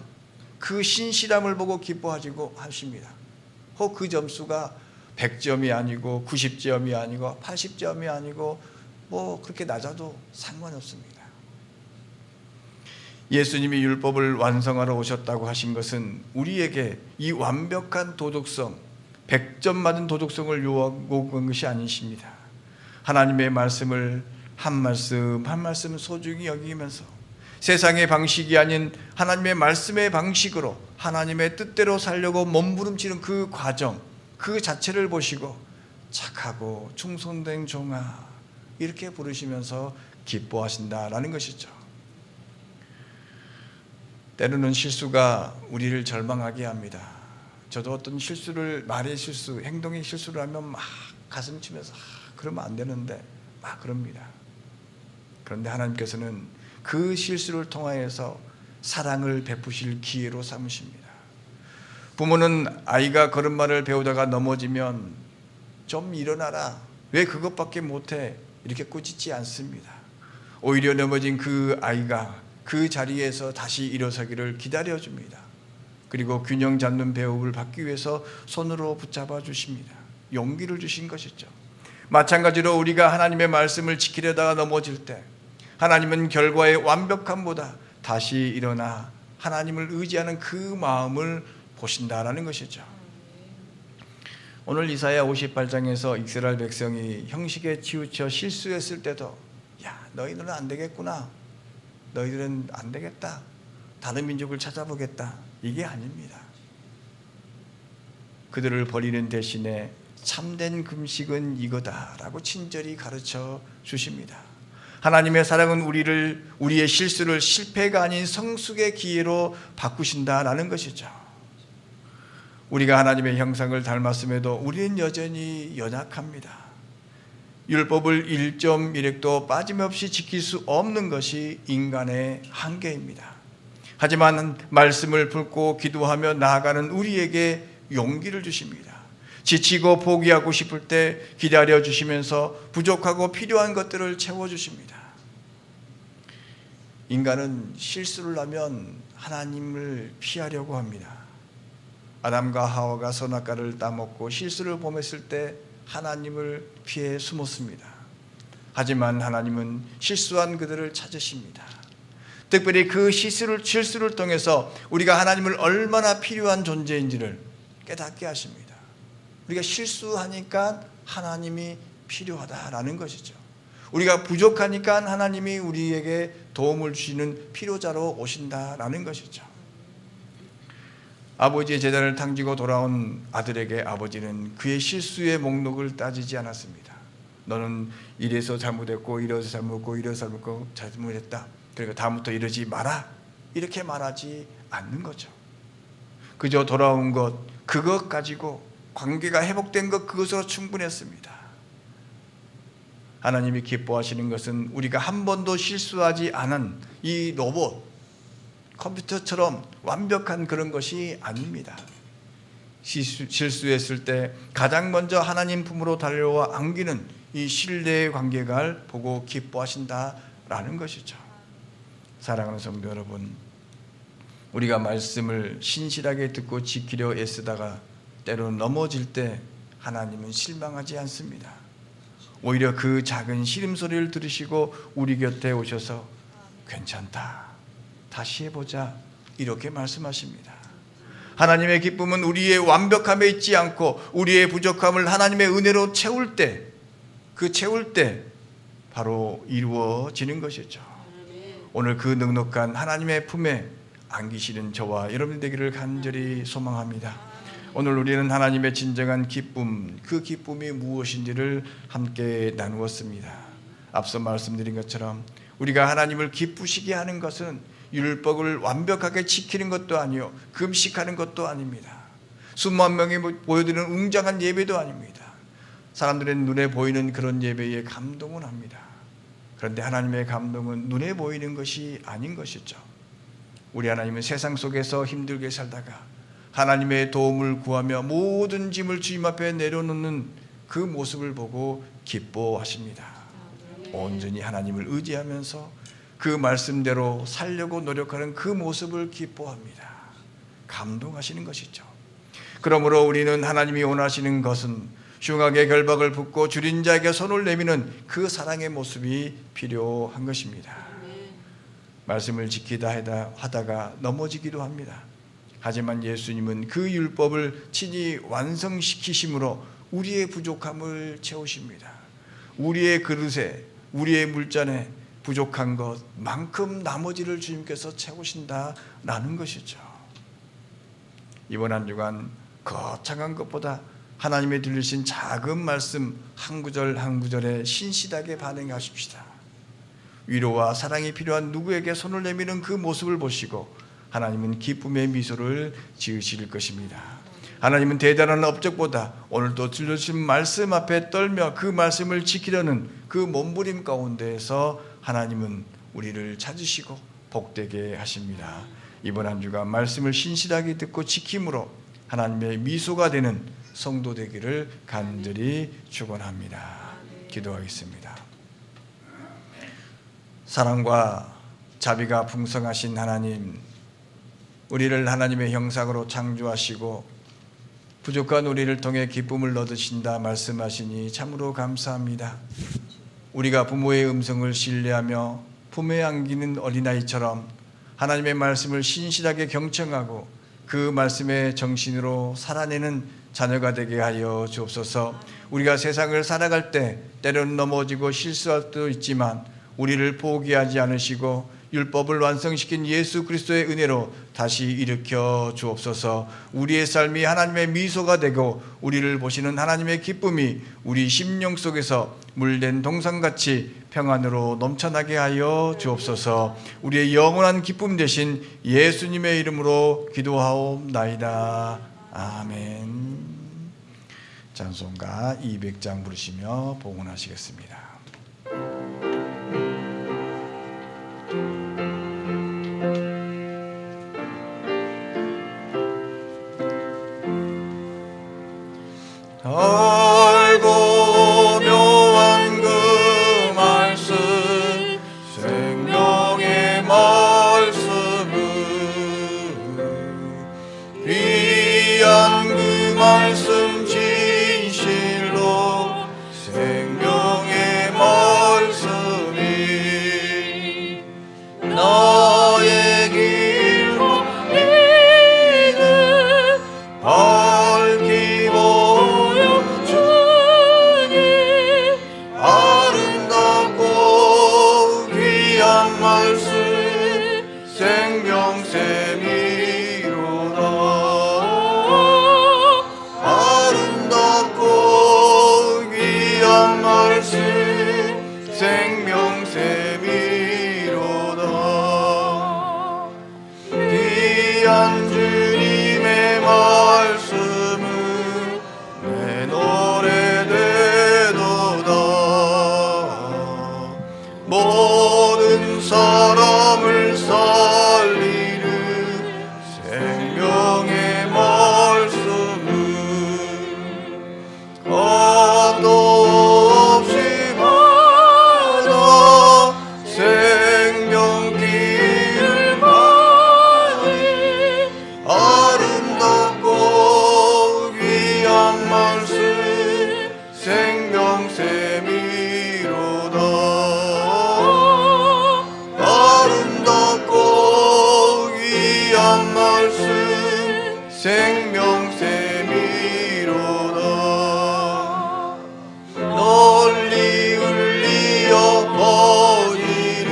그 신실함을 보고 기뻐하시고 하십니다. 혹 그 점수가 100점이 아니고 90점이 아니고 80점이 아니고 그렇게 낮아도 상관없습니다. 예수님이 율법을 완성하러 오셨다고 하신 것은 우리에게 이 완벽한 도덕성, 100점 맞은 도덕성을 요구한 것이 아니십니다. 하나님의 말씀을 한 말씀 한 말씀 소중히 여기면서 세상의 방식이 아닌 하나님의 말씀의 방식으로 하나님의 뜻대로 살려고 몸부림치는 그 과정, 그 자체를 보시고 착하고 충성된 종아 이렇게 부르시면서 기뻐하신다라는 것이죠. 때로는 실수가 우리를 절망하게 합니다. 저도 어떤 실수를, 말의 실수, 행동의 실수를 하면 막 가슴 치면서 그러면 안 되는데 막 그럽니다. 그런데 하나님께서는 그 실수를 통하여서 사랑을 베푸실 기회로 삼으십니다. 부모는 아이가 걸음마를 배우다가 넘어지면 좀 일어나라. 왜 그것밖에 못해? 이렇게 꾸짖지 않습니다. 오히려 넘어진 그 아이가 그 자리에서 다시 일어서기를 기다려줍니다. 그리고 균형 잡는 배움을 받기 위해서 손으로 붙잡아 주십니다. 용기를 주신 것이죠. 마찬가지로 우리가 하나님의 말씀을 지키려다가 넘어질 때 하나님은 결과의 완벽함보다 다시 일어나 하나님을 의지하는 그 마음을 보신다라는 것이죠. 오늘 이사야 58장에서 이스라엘 백성이 형식에 치우쳐 실수했을 때도 야, 너희들은 안 되겠구나. 너희들은 안 되겠다. 다른 민족을 찾아보겠다. 이게 아닙니다. 그들을 버리는 대신에 참된 금식은 이거다라고 친절히 가르쳐 주십니다. 하나님의 사랑은 우리의 실수를 실패가 아닌 성숙의 기회로 바꾸신다라는 것이죠. 우리가 하나님의 형상을 닮았음에도 우리는 여전히 연약합니다. 율법을 1.1획도 빠짐없이 지킬 수 없는 것이 인간의 한계입니다. 하지만 말씀을 붙고 기도하며 나아가는 우리에게 용기를 주십니다. 지치고 포기하고 싶을 때 기다려 주시면서 부족하고 필요한 것들을 채워주십니다. 인간은 실수를 하면 하나님을 피하려고 합니다. 아담과 하와가 선악과를 따먹고 실수를 범했을 때 하나님을 피해 숨었습니다. 하지만 하나님은 실수한 그들을 찾으십니다. 특별히 그 실수를 통해서 우리가 하나님을 얼마나 필요한 존재인지를 깨닫게 하십니다. 우리가 실수하니까 하나님이 필요하다라는 것이죠. 우리가 부족하니까 하나님이 우리에게 도움을 주시는 필요자로 오신다라는 것이죠. 아버지의 제단을 탕지고 돌아온 아들에게 아버지는 그의 실수의 목록을 따지지 않았습니다. 너는 이래서 잘못했고 이래서 잘못했고 이래서 잘못했다. 그러니까 다음부터 이러지 마라. 이렇게 말하지 않는 거죠. 그저 돌아온 것, 그것 가지고 관계가 회복된 것, 그것으로 충분했습니다. 하나님이 기뻐하시는 것은 우리가 한 번도 실수하지 않은 이 로봇, 컴퓨터처럼 완벽한 그런 것이 아닙니다. 실수했을 때 가장 먼저 하나님 품으로 달려와 안기는 이 신뢰의 관계를 보고 기뻐하신다라는 것이죠. 사랑하는 성도 여러분, 우리가 말씀을 신실하게 듣고 지키려 애쓰다가 때로 넘어질 때 하나님은 실망하지 않습니다. 오히려 그 작은 시름소리를 들으시고 우리 곁에 오셔서 괜찮다, 다시 해보자, 이렇게 말씀하십니다. 하나님의 기쁨은 우리의 완벽함에 있지 않고 우리의 부족함을 하나님의 은혜로 채울 때, 그 채울 때 바로 이루어지는 것이죠. 오늘 그 넉넉한 하나님의 품에 안기시는 저와 여러분 되기를 간절히 소망합니다. 오늘 우리는 하나님의 진정한 기쁨, 그 기쁨이 무엇인지를 함께 나누었습니다. 앞서 말씀드린 것처럼 우리가 하나님을 기쁘시게 하는 것은 율법을 완벽하게 지키는 것도 아니요, 금식하는 것도 아닙니다. 수만 명이 보여드리는 웅장한 예배도 아닙니다. 사람들의 눈에 보이는 그런 예배에 감동은 합니다. 그런데 하나님의 감동은 눈에 보이는 것이 아닌 것이죠. 우리 하나님은 세상 속에서 힘들게 살다가 하나님의 도움을 구하며 모든 짐을 주님 앞에 내려놓는 그 모습을 보고 기뻐하십니다. 온전히 하나님을 의지하면서 그 말씀대로 살려고 노력하는 그 모습을 기뻐합니다. 감동하시는 것이죠. 그러므로 우리는 하나님이 원하시는 것은 흉악의 결박을 붙고 줄인 자에게 손을 내미는 그 사랑의 모습이 필요한 것입니다. 말씀을 지키다 하다가 넘어지기도 합니다. 하지만 예수님은 그 율법을 친히 완성시키심으로 우리의 부족함을 채우십니다. 우리의 그릇에, 우리의 물잔에 부족한 것만큼 나머지를 주님께서 채우신다라는 것이죠. 이번 한 주간 거창한 것보다 하나님의 들리신 작은 말씀 한 구절 한 구절에 신실하게 반응하십시다. 위로와 사랑이 필요한 누구에게 손을 내미는 그 모습을 보시고 하나님은 기쁨의 미소를 지으실 것입니다. 하나님은 대단한 업적보다 오늘도 들려주신 말씀 앞에 떨며 그 말씀을 지키려는 그 몸부림 가운데에서 하나님은 우리를 찾으시고 복되게 하십니다. 이번 한 주가 말씀을 신실하게 듣고 지킴으로 하나님의 미소가 되는 성도 되기를 간절히 축원합니다. 기도하겠습니다. 사랑과 자비가 풍성하신 하나님, 우리를 하나님의 형상으로 창조하시고 부족한 우리를 통해 기쁨을 얻으신다 말씀하시니 참으로 감사합니다. 우리가 부모의 음성을 신뢰하며 품에 안기는 어린아이처럼 하나님의 말씀을 신실하게 경청하고 그 말씀의 정신으로 살아내는 자녀가 되게 하여 주옵소서. 우리가 세상을 살아갈 때 때로는 넘어지고 실수할 수도 있지만 우리를 포기하지 않으시고 율법을 완성시킨 예수 그리스도의 은혜로 다시 일으켜 주옵소서. 우리의 삶이 하나님의 미소가 되고 우리를 보시는 하나님의 기쁨이 우리 심령 속에서 물된 동산같이 평안으로 넘쳐나게 하여 주옵소서. 우리의 영원한 기쁨 되신 예수님의 이름으로 기도하옵나이다. 아멘. 찬송가 200장 부르시며 봉헌하시겠습니다. 알고 묘한 그 말씀 생명의 말씀은 귀한 그 말씀 진실로 생명의 말씀이 나의 길과 믿음 밝히 아름답고 귀한 말씀 생명샘이로다. 아름답고 귀한 말씀 생명샘이로다. 귀한 주님의 말씀은 내 노래 되도다. 모든 사람을 살리는 생명의 말씀은 한도 없이 받아 생명길을 가니 아름답고 귀한 말씀 생명샘이로다. 아름답고 귀한 말씀 생명샘이로다. 널리 울리어 퍼지는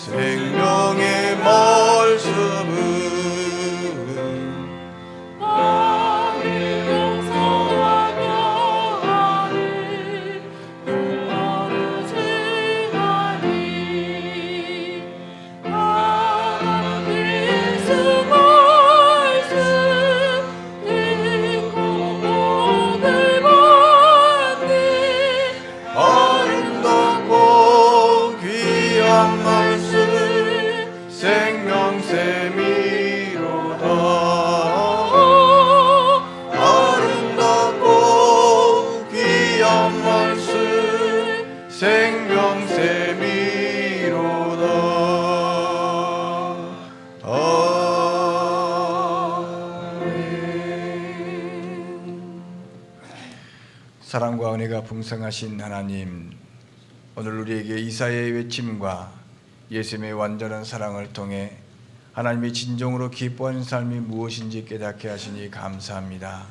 생명의 말씀은 나를 용서하며 나를 구원을 주나니 하나님의 말씀 듣고 복을 받네. 아름답고 귀한 말씀 생명샘이로다. 아름답고 귀한 말씀 생명샘이로다. 아멘. 사랑과 은혜가 풍성하신 하나님, 오늘 우리에게 이사야의 외침과 예수님의 완전한 사랑을 통해 하나님이 진정으로 기뻐하는 삶이 무엇인지 깨닫게 하시니 감사합니다.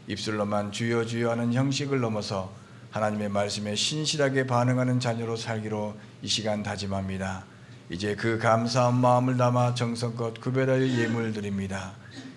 입술로만 주여 주여 하는 형식을 넘어서 하나님의 말씀에 신실하게 반응하는 자녀로 살기로 이 시간 다짐합니다. 이제 그 감사한 마음을 담아 정성껏 구별하여 예물을 드립니다.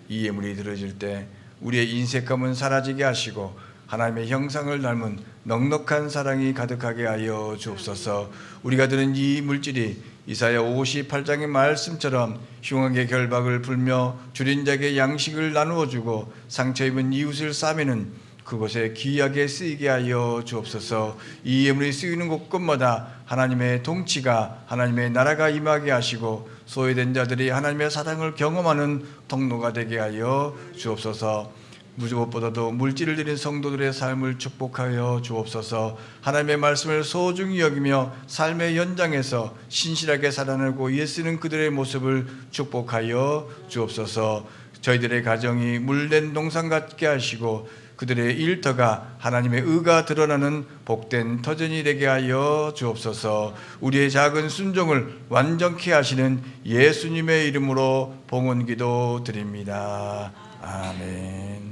이 예물이 드려질 때 우리의 인색함은 사라지게 하시고 하나님의 형상을 닮은 넉넉한 사랑이 가득하게 하여 주옵소서. 우리가 드는 이 물질이 이사야 58장의 말씀처럼 흉악의 결박을 풀며 줄인 자에게 양식을 나누어 주고 상처 입은 이웃을 싸매는 그곳에 귀하게 쓰이게 하여 주옵소서. 이 예물이 쓰이는 곳곳마다 하나님의 통치가, 하나님의 나라가 임하게 하시고 소외된 자들이 하나님의 사랑을 경험하는 통로가 되게 하여 주옵소서. 무엇보다도 물질을 드린 성도들의 삶을 축복하여 주옵소서. 하나님의 말씀을 소중히 여기며 삶의 현장에서 신실하게 살아내고 예쓰는 그들의 모습을 축복하여 주옵소서. 저희들의 가정이 물된 동산 같게 하시고 그들의 일터가 하나님의 의가 드러나는 복된 터전이 되게 하여 주옵소서. 우리의 작은 순종을 완전케 하시는 예수님의 이름으로 봉헌기도 드립니다. 아멘.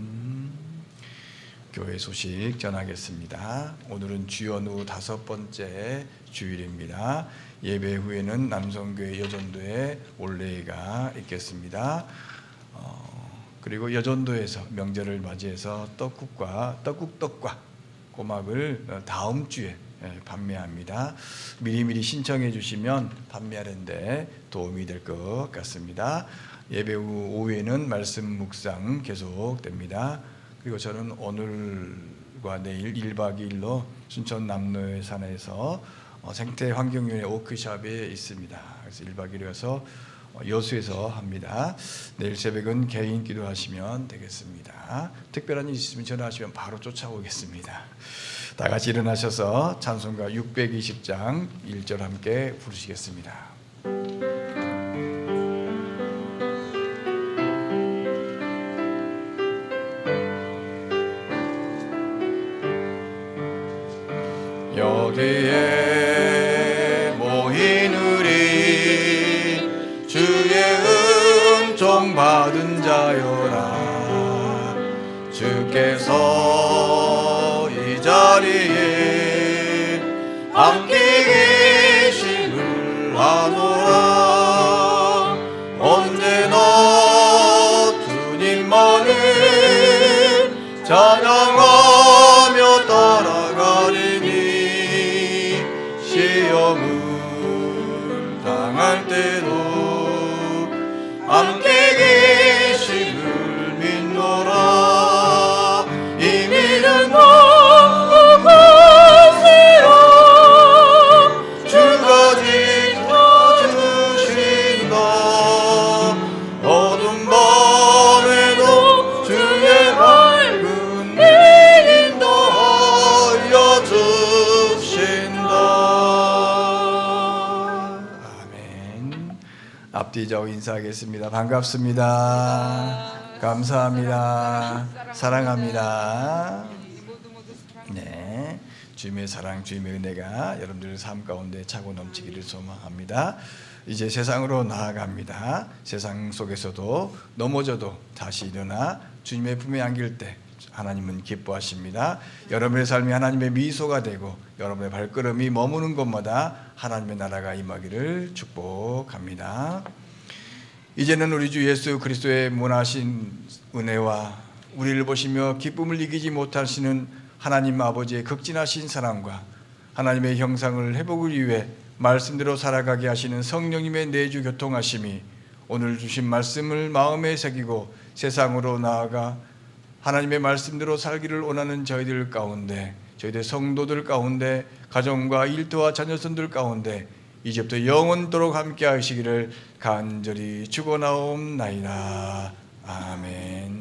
교회 소식 전하겠습니다. 오늘은 주연 후 5번째 주일입니다. 예배 후에는 남성교회 여전도에 올레가 있겠습니다. 그리고 여전도에서 명절을 맞이해서 떡국떡과 꼬막을 다음 주에 판매합니다. 미리미리 신청해 주시면 판매하는데 도움이 될 것 같습니다. 예배 후 오후에는 말씀 묵상 계속됩니다. 그리고 저는 오늘과 내일 1박 2일로 순천 남로산에서 생태환경위원회 워크숍에 있습니다. 그래서 1박 2일에서 여수에서 합니다. 내일 새벽은 개인 기도하시면 되겠습니다. 특별한 일 있으면 전화하시면 바로 쫓아오겠습니다. 다 같이 일어나셔서 찬송가 620장 1절 함께 부르시겠습니다. 여기에 모인 우리 주의 은총 받은 자여라. 주께서 이 자리에 함께 계심을 아노라. 언제나 주님만을 찬양하며 따라가리니 시험을 당할 때도 함께 계심을 믿노라. 이미는 나가세요. 주가 지켜주신다. 어둠 밤에도 주의 밝은 내 인도하여 주신다. 아멘. 앞뒤좌우 인사하겠습니다. 반갑습니다. 감사합니다. 사랑합니다. 네, 주님의 사랑, 주님의 은혜가 여러분들의 삶 가운데 차고 넘치기를 소망합니다. 이제 세상으로 나아갑니다. 세상 속에서도 넘어져도 다시 일어나 주님의 품에 안길 때 하나님은 기뻐하십니다. 여러분의 삶이 하나님의 미소가 되고 여러분의 발걸음이 머무는 곳마다 하나님의 나라가 임하기를 축복합니다. 이제는 우리 주 예수 그리스도의 무한하신 은혜와 우리를 보시며 기쁨을 이기지 못하시는 하나님 아버지의 극진하신 사랑과 하나님의 형상을 회복을 위해 말씀대로 살아가게 하시는 성령님의 내주 교통하심이 오늘 주신 말씀을 마음에 새기고 세상으로 나아가 하나님의 말씀대로 살기를 원하는 저희들 가운데, 저희들 성도들 가운데, 가정과 일터와 자녀선들 가운데 이제부터 영원토록 함께 하시기를 간절히 축원하옵나이다. 아멘.